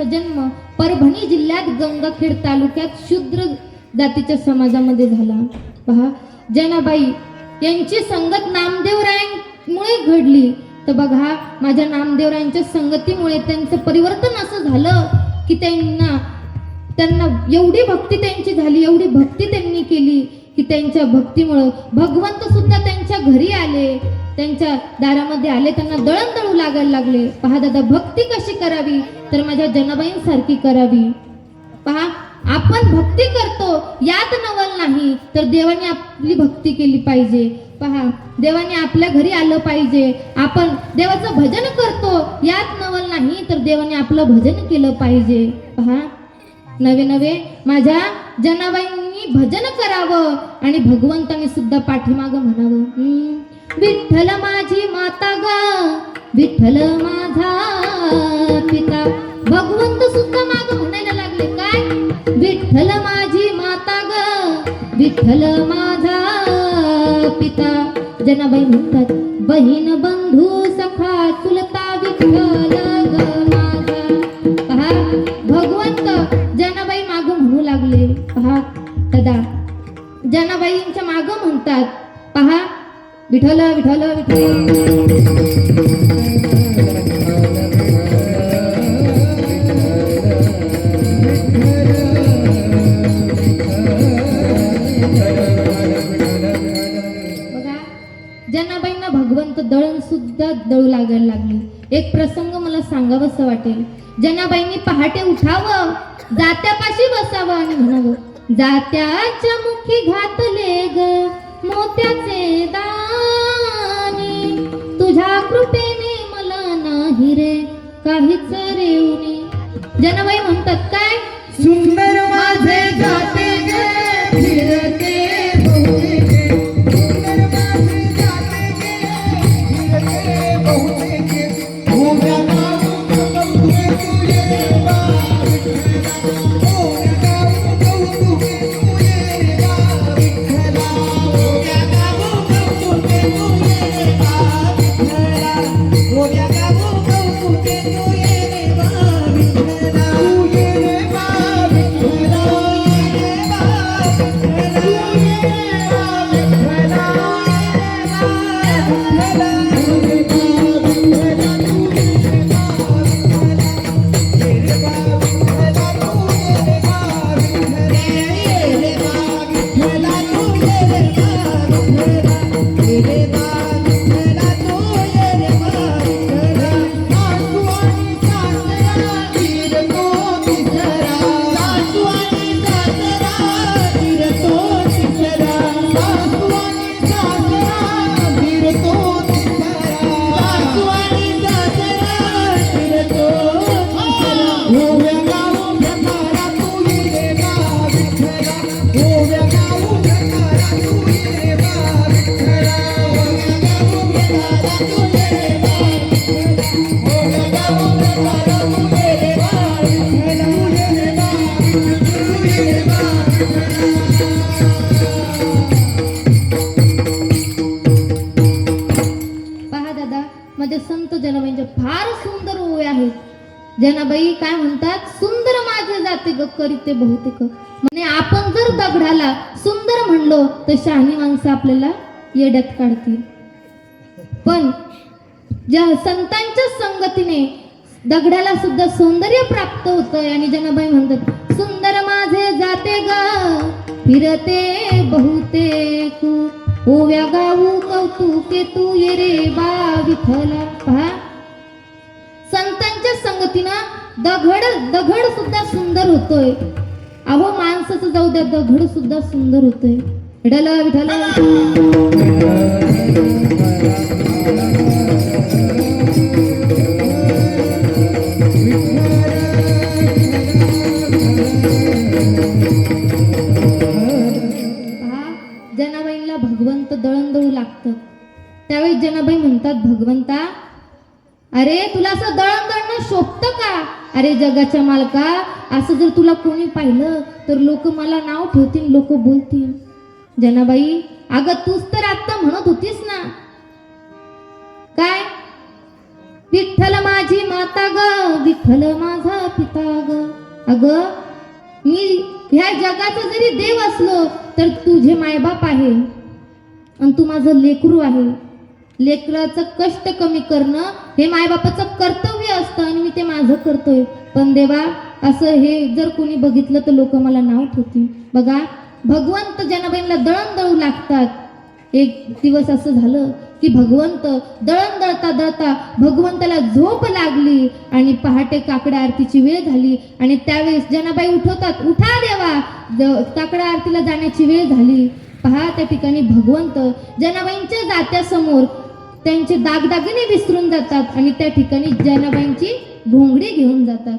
जन्म परभणी जिल्ह्यात गंगाखेड तालुक्यात शूद्र जातीच्या समाजामध्ये झाला. पहा जनाबाई यांची संगत नामदेवरायांमुळे घडली. तर बघा माझ्या नामदेवरायांच्या संगतीमुळे त्यांचं परिवर्तन असं झालं की त्यांना एवढी भक्ती त्यांची झाली, एवढी भक्ती त्यांनी केली की त्यांच्या भक्तीमुळं भगवंत सुद्धा त्यांच्या घरी आले, त्यांच्या दारामध्ये आले, त्यांना दळणदळू लागायला लागले. पहा दादा भक्ती कशी करावी तर माझ्या जनाबाईंसारखी करावी. पहा आपण भक्ती करतो यात नवल नाही तर देवाने आपली भक्ती केली पाहिजे. पहा देवाने आपल्या घरी आलं पाहिजे, आपण देवाचं भजन करतो यात नवल नाही तर देवाने आपलं भजन केलं पाहिजे. पहा नवे नवे माझ्या जनाबाईंनी भजन करावं आणि भगवंताने सुद्धा पाठीमागं म्हणावं. विठ्ठल माझी माता ग, विठ्ठल माझा पिता. भगवंत सुद्धा माग म्हणायला लागले काय? विठ्ठल माझी माता ग, विठ्ठल माझा पिता. जनाबाई म्हणतात बहीण बंधू सखा चुलता विठ्ठल ग माझा. पहा भगवंत जनाबाई माग म्हणू लागले. पहा दादा जनाबाईंच्या माग म्हणतात पहा विठ्ठल विठ्ठल विठ्ठल. बघा जनाबाईंना भगवंत दळण सुद्धा दळू लागायला लागले. एक प्रसंग मला सांगावंसं वाटेल. जनाबाईंनी पहाटे उठावं, जात्यापाशी बसावं आणि म्हणावं, जात्याच्या मुखी घातले ग मोत्याचे दाणे, तुझ्या कृपेने मला नाही रे काहीच रेवणे. जनाबाई म्हणतात काय, सुंदर माझे जाते गे फिरते बहुते गे, सुंदर माझे जाते गे फिरते बहुते गे, उभ्या गावून कौतुके तुझे रे बा विठ्ठला, उभ्या गावून कौतुके तुझे रे बा विठ्ठला, उभ्या गावून कौतुके तुझे रे बा विठ्ठला, उभ्या गावून कौतुके तुझे रे बा विठ्ठला, तुझे रे बा विठ्ठला, तुझे पहा दादा, माझ्या संत जनाबाईंच्या फार सुंदर ओव्या आहेत. जनाबाई काय म्हणतात, सुंदर माझे जाते ग करीते बहुतेक. म्हणजे आपण जर दगडाला सुंदर म्हणलो तर शहाणी माणसं आपल्याला येड्यात काढतील, पण ज्या संतांच्या संगतीने दगडाला सुद्धा सौंदर्य प्राप्त होतंय. आणि जनाबाई म्हणतात, सुंदर माझे जाते ग फिरते बहुतेक, ओव्या गाऊ कौतुके तू ये रे बा विठ्ठला. पहा, संतांच्या संगतीनं दगड सुद्धा सुंदर होतोय. अहो माणसाचं जाऊ द्या, दगड सुद्धा सुंदर होतोय. विठ्ठला विठ्ठला. जनाबाईंना भगवंत दळण लागतं. त्यावेळी जनाबाई म्हणतात, भगवंता अरे तुला असं दळण दळणं शोभतं का? अरे जगाच्या मालका, असं जर तुला कोणी पाहिलं तर लोक मला नाव ठेवतील, लोक बोलतील. जनाबाई, अगं तूच तर आता म्हणत होतीस ना, काय विठ्ठल माझी माता ग, विठ्ठल माझा पिता ग. अगं मी ह्या जगाचा जरी देव असलो तर तुझे मायबाप आहे आणि तू माझं लेकरू आहे. लेकराचं कष्ट कमी करणं हे मायबापाचं कर्तव्य असतं आणि मी ते माझं करतोय. पण देवा, असं हे जर कोणी बघितलं तर लोक मला नाव ठेवतील. बघा, भगवंत जनाबाईंना दळण दळू लागतात. एक दिवस असं झालं की भगवंत दळण दळता दळता भगवंताला झोप लागली आणि पहाटे काकडा आरतीची वेळ झाली. आणि त्यावेळेस जनाबाई उठवतात, उठा देवा, काकडा आरतीला जाण्याची वेळ झाली. पहा, त्या ठिकाणी भगवंत जनाबाईंच्या जात्यासमोर त्यांचे दागदागिने विसरून जातात आणि त्या ठिकाणी जनाबाईंची घोंगडी घेऊन जातात.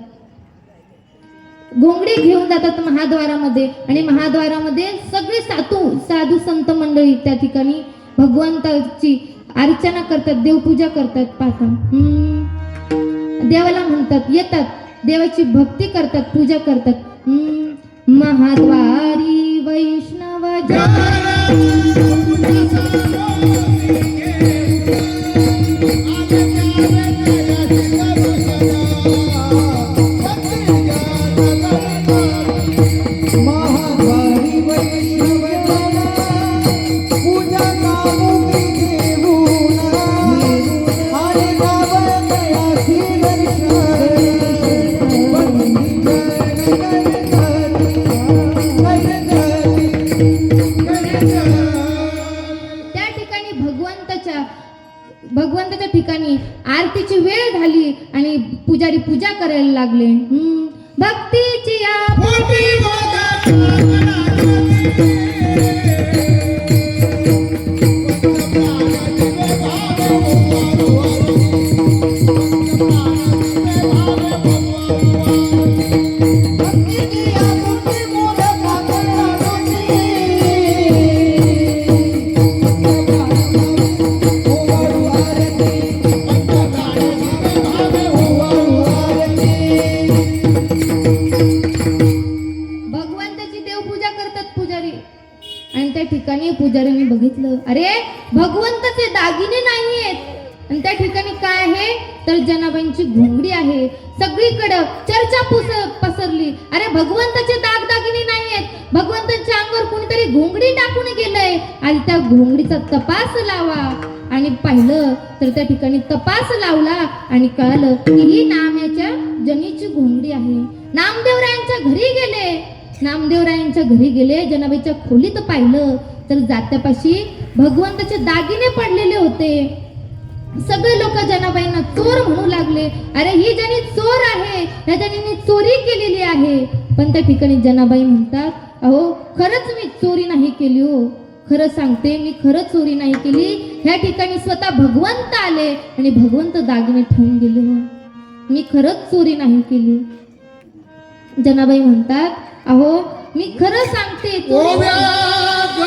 घोंगडी घेऊन जातात महाद्वारामध्ये. आणि महाद्वारामध्ये सगळे साधू संत मंडळी त्या ठिकाणी भगवंताची अर्चना करतात, देवपूजा करतात. पाहता देवाला म्हणतात, येतात, देवाची भक्ती करतात, पूजा करतात. महाद्वारी वैष्णव भक्तीची या पोटी भगवंताची देवपूजा करतात पुजारी. आणि त्या ठिकाणी पुजाऱ्यांनी बघितलं, अरे भगवंताचे दागिने नाहीयेत. आणि त्या ठिकाणी काय आहे तर जनाबाईंची घोंगडी आहे. सगळीकडे चर्चा पसरली, अरे भगवंताचे दागदागिने नाहीयेत, भगवंताच्या अंगावर कोणीतरी घोंगडी टाकून गेलंय आणि त्या घोंगडीचा तपास लावा. आणि पाहिलं तर त्या ठिकाणी तपास लावला आणि कळालं की ही नाम्याच्या जनीची घोंगडी आहे. नामदेवरायांच्या घरी गेले, नामदेवरायांच्या घरी गेले, जनाबाईच्या खोलीत पाहिलं तर जात्यापाशी भगवंताचे दागिने पडलेले होते. सगळे लोक जनाबाईंना चोर म्हणू लागले, अरे ही जनी चोर आहे, या जनीने चोरी केलेली आहे. पण त्या ठिकाणी जनाबाई म्हणतात, अहो खरंच मी चोरी नाही केली हो, खरं सांगते मी खरंच चोरी नाही केली. ह्या ठिकाणी स्वतः भगवंत आले आणि भगवंत दागिने ठेवून गेले हो, मी खरंच चोरी नाही केली. जनाबाई म्हणतात, अहो मी खरं सांगते चोरी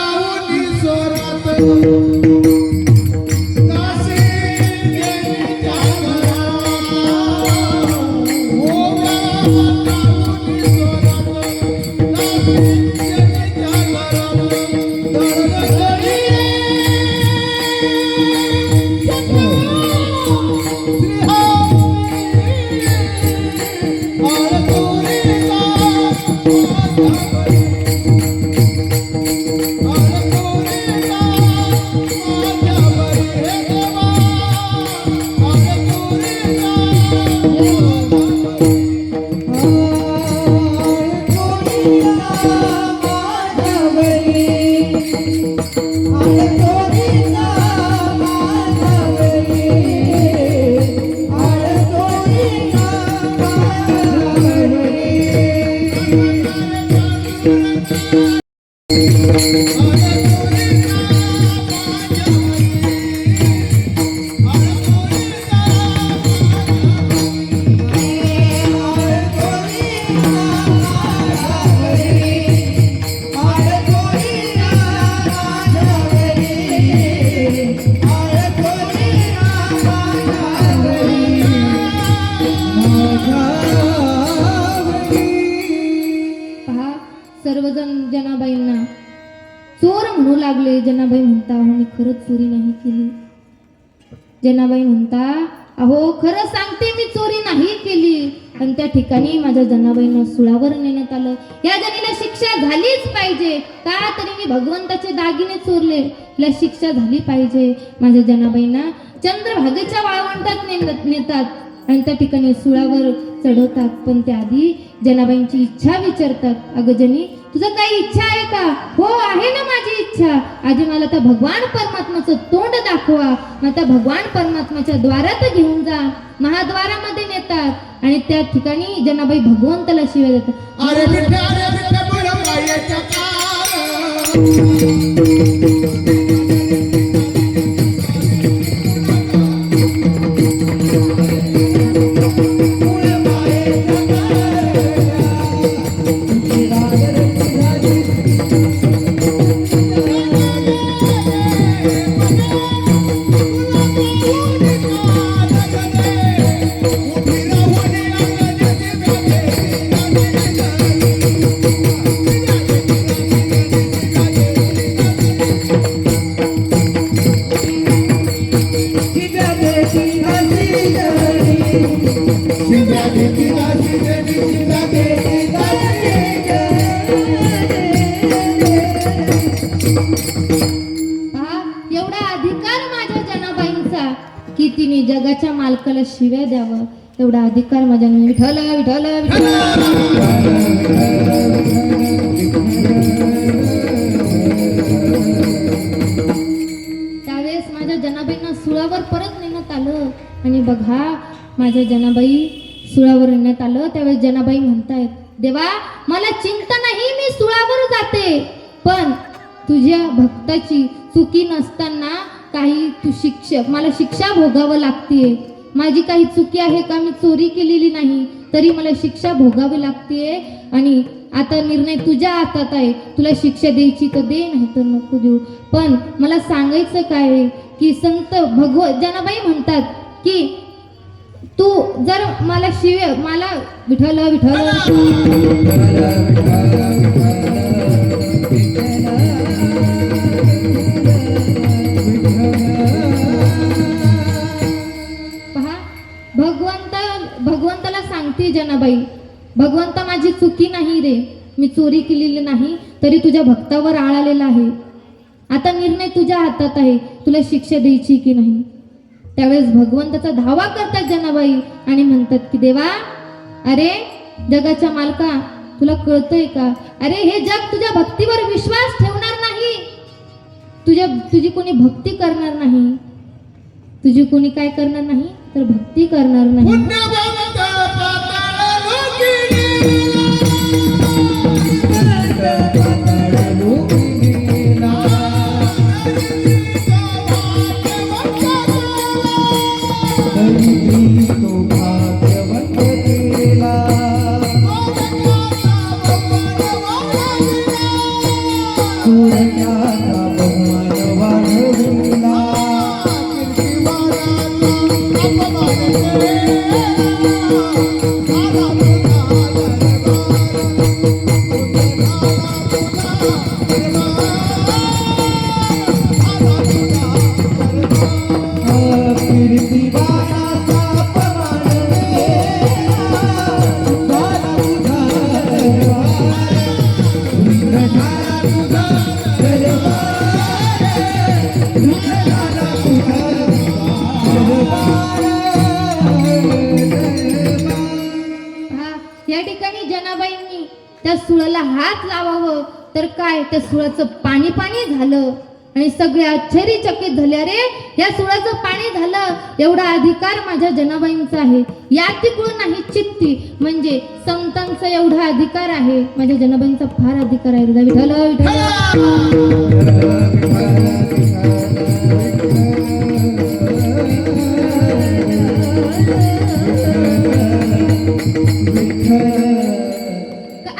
सर्वजण जनाबाईंना चोर म्हणू लागले. जनाबाई म्हणता, अहो मी खरंच चोरी नाही केली. जनाबाई म्हणता, अहो खरं सांगते मी चोरी नाही केली. आणि त्या ठिकाणी माझ्या जनाबाईंना सुळावर नेण्यात आलं. या जनीला शिक्षा झालीच पाहिजे, का तरी मी भगवंताचे दागिने चोरले, तिला शिक्षा झाली पाहिजे. माझ्या जनाबाईंना चंद्रभागेच्या वाळवंटात नेतात आणि त्या ठिकाणी सुळावर चढवतात. पण त्याआधी जनाबाईंची इच्छा विचारतात, अगं जनी तुझं काही इच्छा आहे का? हो आहे ना माझी इच्छा, आधी मला त्या भगवान परमात्म्याचं तोंड दाखवा, मग त्या भगवान परमात्म्याच्या द्वारात घेऊन जा. महाद्वारामध्ये नेतात आणि त्या ठिकाणी जनाबाई भगवंताला शिव्या देतात, अरे विठ्ठल अरे विठ्ठल बळवायच्या की तिने जगाच्या मालकाला शिव्या द्यावं, एवढा अधिकार माझ्या विठ्ठल विठ्ठल त्यावेळेस माझ्या जनाबाईंना सुळावर परत नेण्यात आलं आणि बघा माझ्या जनाबाई सुळावर आणण्यात आलं त्यावेळेस जनाबाई म्हणतायत, देवा मला चिंता नाही, मी सुळावर जाते, पण तुझ्या भक्ताची चुकी नसताना काही मला शिक्षा भोगावं लागतीये. माझी काही चुकी आहे का? मी चोरी केलेली नाही तरी मला शिक्षा भोगावी लागतीये आणि आता निर्णय तुझ्या हातात आहे. तुला शिक्षा द्यायची तर दे, नाही तर नको देऊ. पण मला सांगायचं काय आहे की संत जनाबाई म्हणतात की तू जर मला विठ्ठल विठ्ठल पहा, भगवंताला सांगते जनाबाई, भगवंता माझी चुकी नाही रे, मी चोरी केलेली नाही तरी तुझ्या भक्तावर आळ आलेला आहे. आता निर्णय तुझ्या हातात आहे, तुला शिक्षा द्यायची की नाही. त्यावेळेस भगवंताचा धावा करतात जनाबाई आणि म्हणतात की देवा, अरे जगाच्या मालका, तुला कळतंय का? अरे हे जग तुझ्या भक्तीवर विश्वास ठेवणार नाही, तुझी कोणी भक्ती करणार नाही, तुझी कोणी काय करणार नाही तर भक्ती करणार नाही. पुण्यवंत पाताळ लोकिनी या ठिकाणी जनाबाईंनी त्या सुळाला हात लावावं तर काय, त्या सुळाचं पाणी झालं आणि सगळे आश्चर्यचकित झाले. अरे या सुळाचं पाणी झालं, एवढा अधिकार माझ्या जनाबाईंचा आहे, या तिकडून नाही चित्ती. म्हणजे संतांचा एवढा अधिकार आहे, माझ्या जनाबाईंचा फार अधिकार आहे. विठ्ठल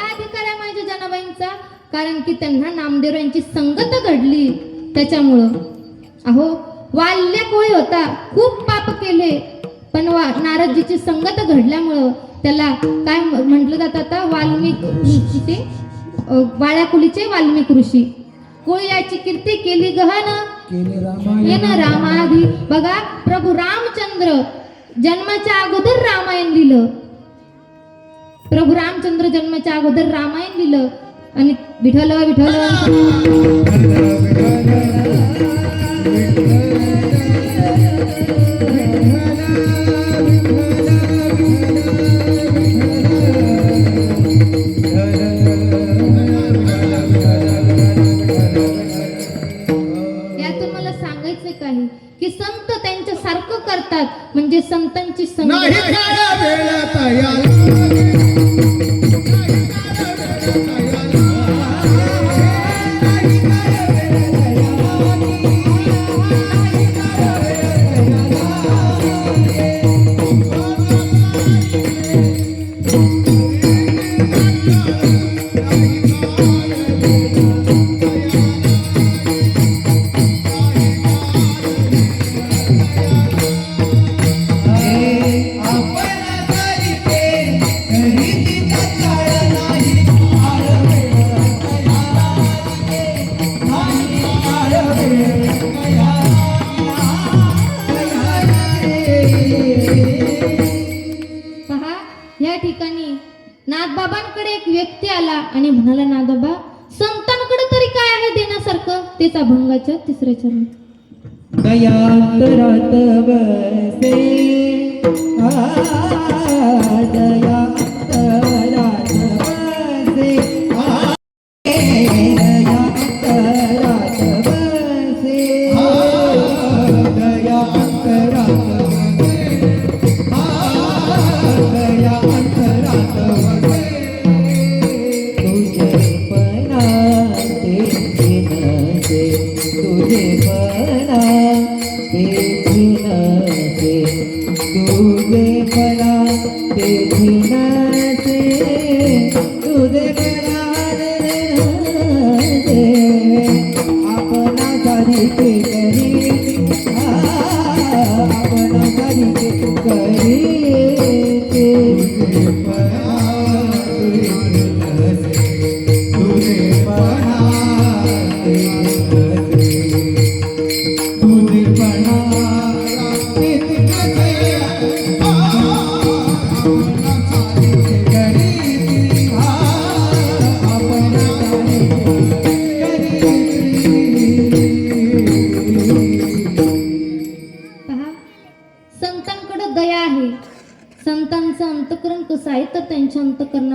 अधिकार आहे माझ्या जनाबाईंचा, कारण की त्यांना नामदेव यांची संगत घडली त्याच्यामुळं. अहो वाल्य कोळी होता, खूप पाप केले, पण नारदजीची संगत घडल्यामुळं त्याला काय म्हटलं जातं आता, वाल्मिक वाळ्याकुलीचे वाल्मिक ऋषी. कोळी याची कीर्ती केली गहन येन रामाधी. बघा, प्रभू रामचंद्र जन्माच्या अगोदर रामायण लिहिलं, प्रभू रामचंद्र जन्माच्या अगोदर रामायण लिहिलं आणि विठ्ठल विठ्ठल यातून मला सांगायचं काही की संत त्यांच्या सारखं करतात, म्हणजे संतांची नाही संगत काळ्या वेळात याल पहा, या ठिकाणी नाथबाबांकडे एक व्यक्ती आला आणि म्हणाला, नाथबाबा संतांकडे तरी काय आहे देण्यासारखं? तेच अभंगाच्या 3ऱ्या चरणी. दयांतरात बसे दयांतरात बसे दयांतरात बसे दयांतरात बसे दया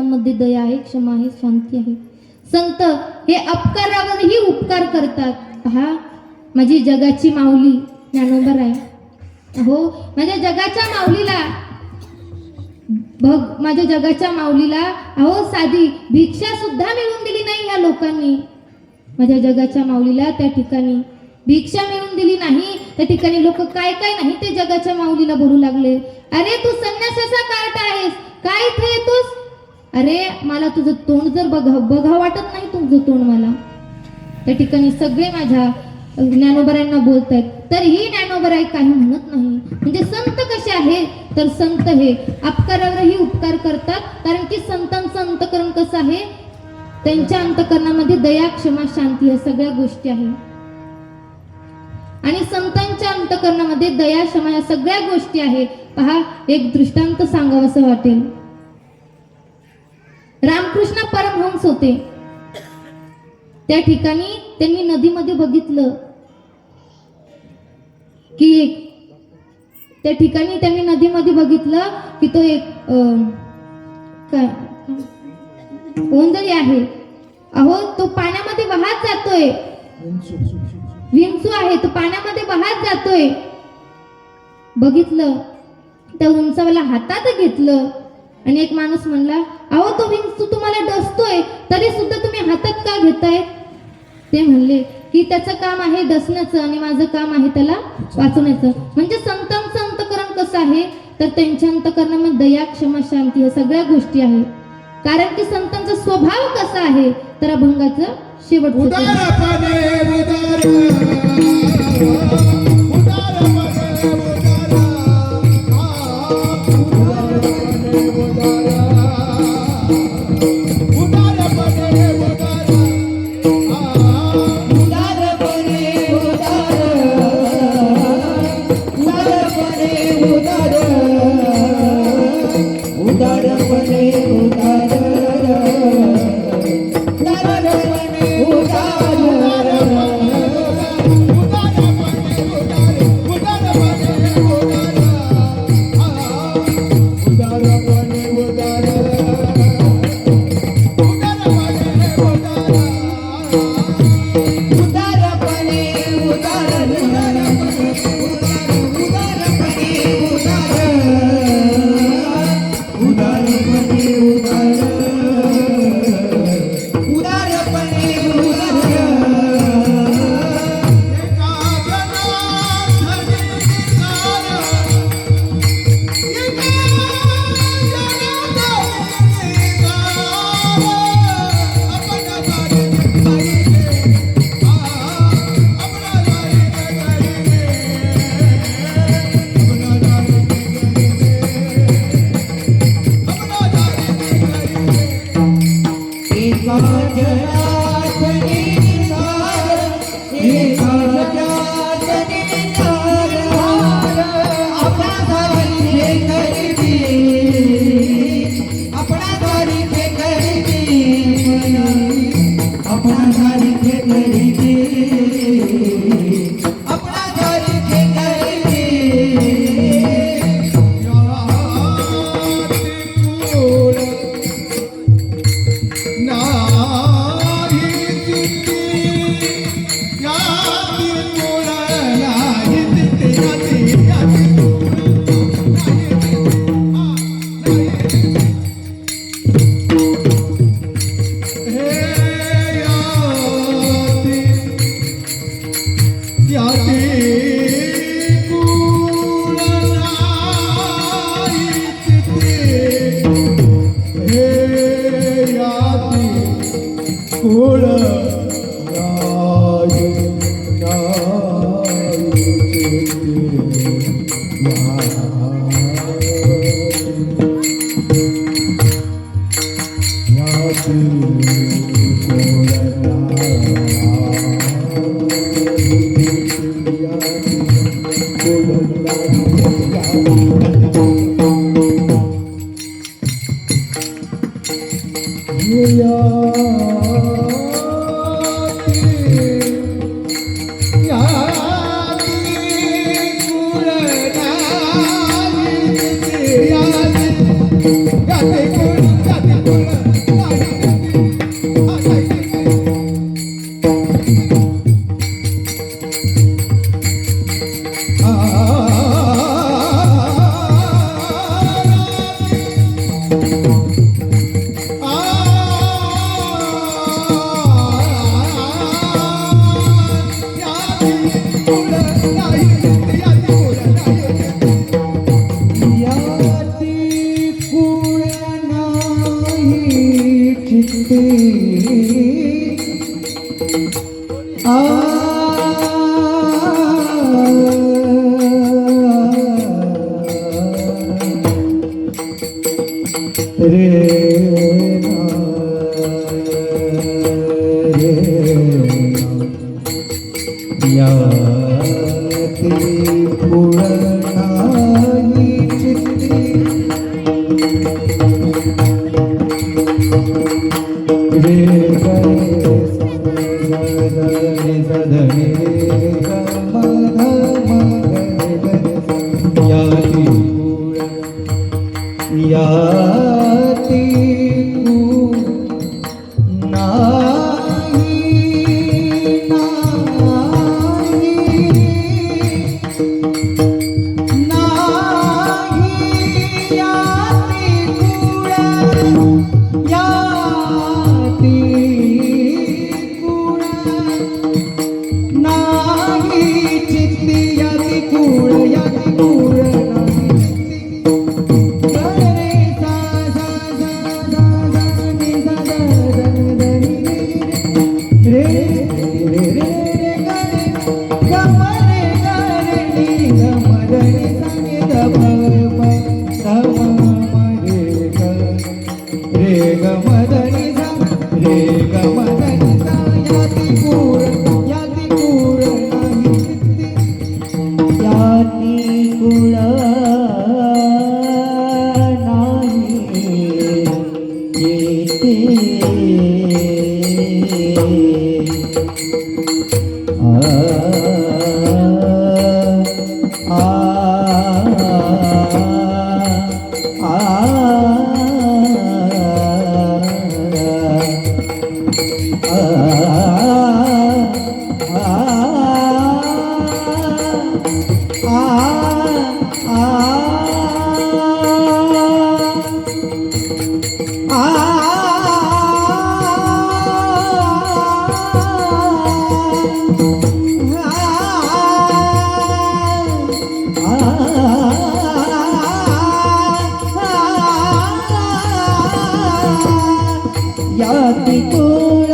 अंतकरणामध्ये दया आहे, क्षमा आहे, शांती आहे. संत हे अपकारावरही उपकार करतात. पहा, माझी जगाची माऊली ज्ञानोबा आहे. हो, माझ्या जगाच्या माऊलीला माझ्या जगाच्या माऊलीला अहो साधी भिक्षा सुद्धा मिळून दिली नाही या लोकांनी. माझ्या जगाच्या माऊलीला त्या ठिकाणी भिक्षा मिळून दिली नाही. त्या ठिकाणी लोक काय काय नाही ते जगाच्या माऊलीला बोलू लागले. अरे तू संन्यासाचा काट आहेस, काय इथे येतोस? अरे मला तुझं तोंड जर बघा वाटत नाही तुझं तोंड मला. त्या ठिकाणी सगळे माझ्या ज्ञानोबरायांना बोलतायत, तरीही ज्ञानोबराय काही म्हणत नाही. म्हणजे संत कसे आहे तर संत हे अपकारावरही उपकार करतात. कारण की संतांचं अंतकरण कसं आहे, त्यांच्या अंतकरणामध्ये दया, क्षमा, शांती या सगळ्या गोष्टी आहेत. आणि संतांच्या अंतकरणामध्ये दया, क्षमा या सगळ्या गोष्टी आहेत. पहा, एक दृष्टांत सांगावं असं वाटेल. रामकृष्ण परमहंस होते. त्या ठिकाणी त्यांनी नदीमध्ये बघितलं की त्या ठिकाणी त्यांनी नदीमध्ये बघितलं की तो एक काय ओंजळी आहे. अहो तो पाण्यामध्ये वाहत जातोय. विंचू आहे तो पाण्यामध्ये वाहत जातोय. बघितलं, त्या उंचावाला हातात घेतलं आणि एक माणूस म्हणला, अहो तो विंचू तुम्हाला डसतोय तरी सुद्धा तुम्ही हातात का घेताय? ते म्हणले की त्याचं काम आहे डसण्याचं आणि माझं काम आहे त्याला वाचवण्याचं. म्हणजे संतांचं अंतकरण कसं आहे तर त्यांच्या अंतकरणामध्ये दया, क्षमा, शांती या सगळ्या गोष्टी आहेत. कारण की संतांचा स्वभाव कसा आहे तर अभंगाचं शेवटचं जाते कोण याती कुळ नाही चित्ती रे याती कुळ नाही चित्ती रे सधनी याती याती नाही याती कुळ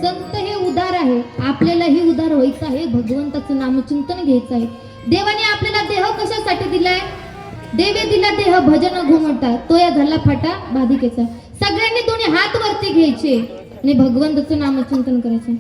संत हे उदार आहे, आपल्यालाही उदार व्हायचं आहे, भगवंताचं नामचिंतन घ्यायचं आहे. देवाने आपल्याला देह कशासाठी दिलाय? देवे दिला देह भजन घुमटा, तो या झाला फाटा बाधिकेचा. सगळ्यांनी दोन्ही हात वरती घ्यायचे आणि भगवंताचं नामचिंतन करायचं.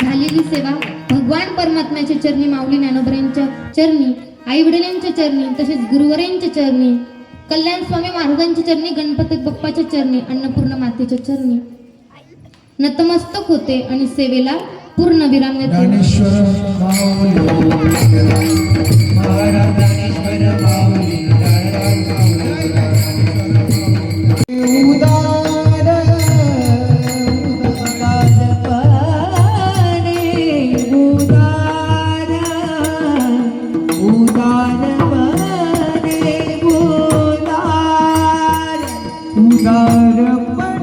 झालेली सेवा भगवान परमात्म्याच्या चरणी, माऊली ज्ञानोबरांच्या चरणी, आई वडिलांच्या चरणी, तसेच गुरुवरांच्या चरणी, कल्याण स्वामी महाराजांच्या चरणी, गणपती बाप्पाच्या चरणी, अन्नपूर्ण मातेच्या चरणी नतमस्तक होते आणि सेवेला पूर्ण विराम देते. ज्ञानेश्वर माऊली महाराज ज्ञानेश्वर माऊली उदार उदारपणे उदारपणे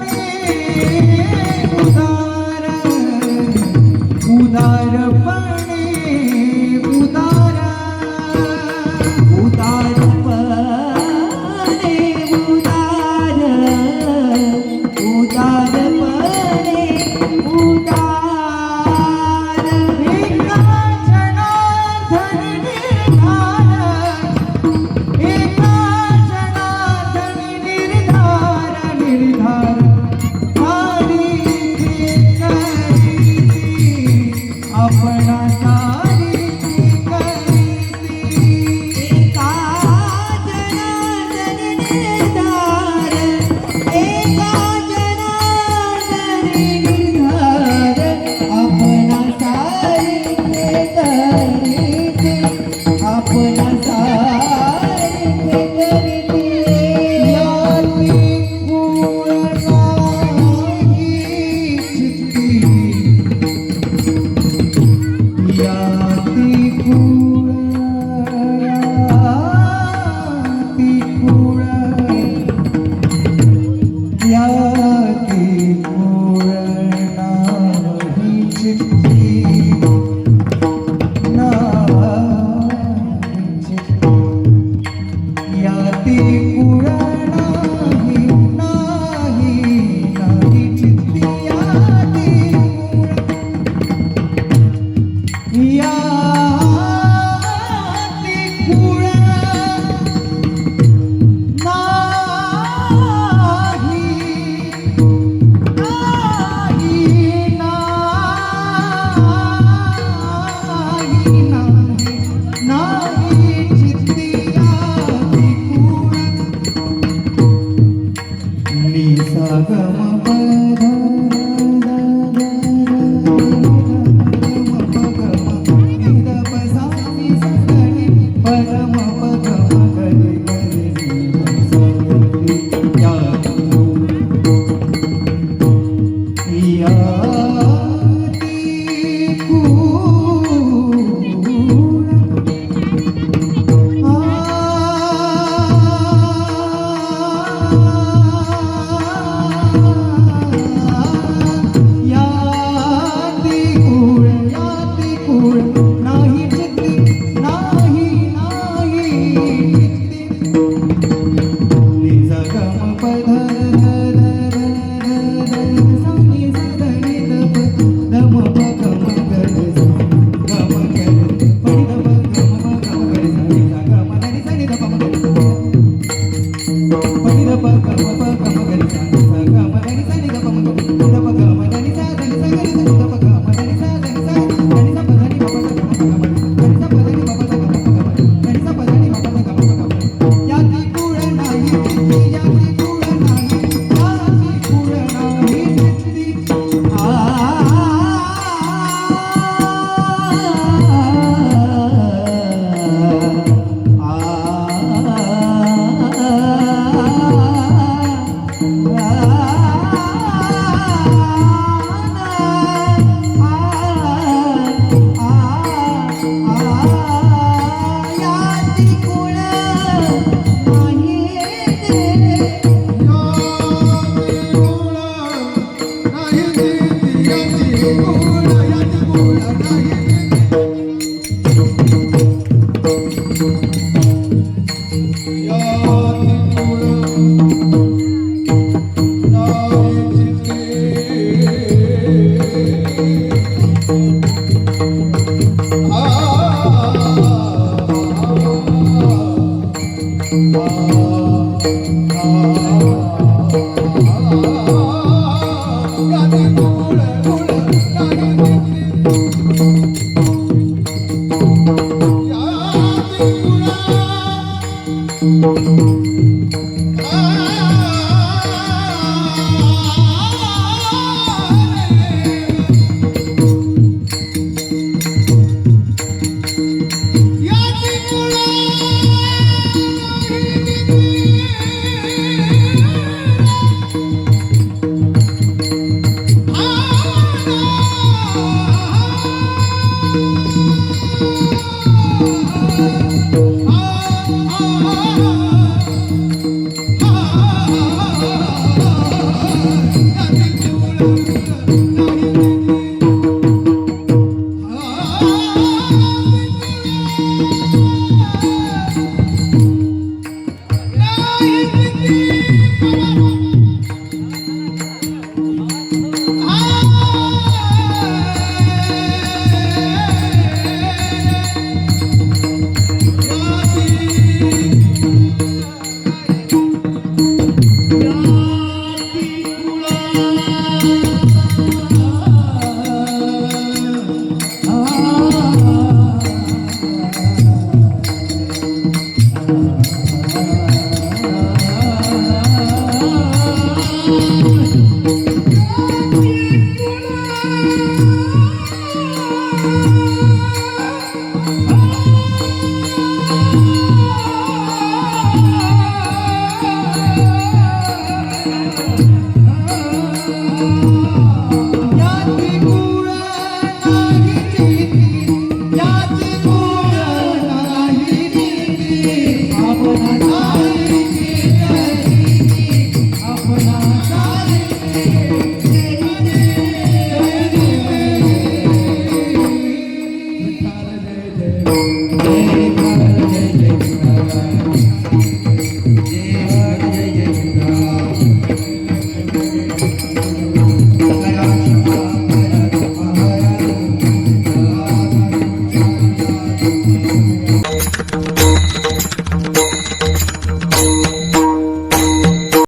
माऊली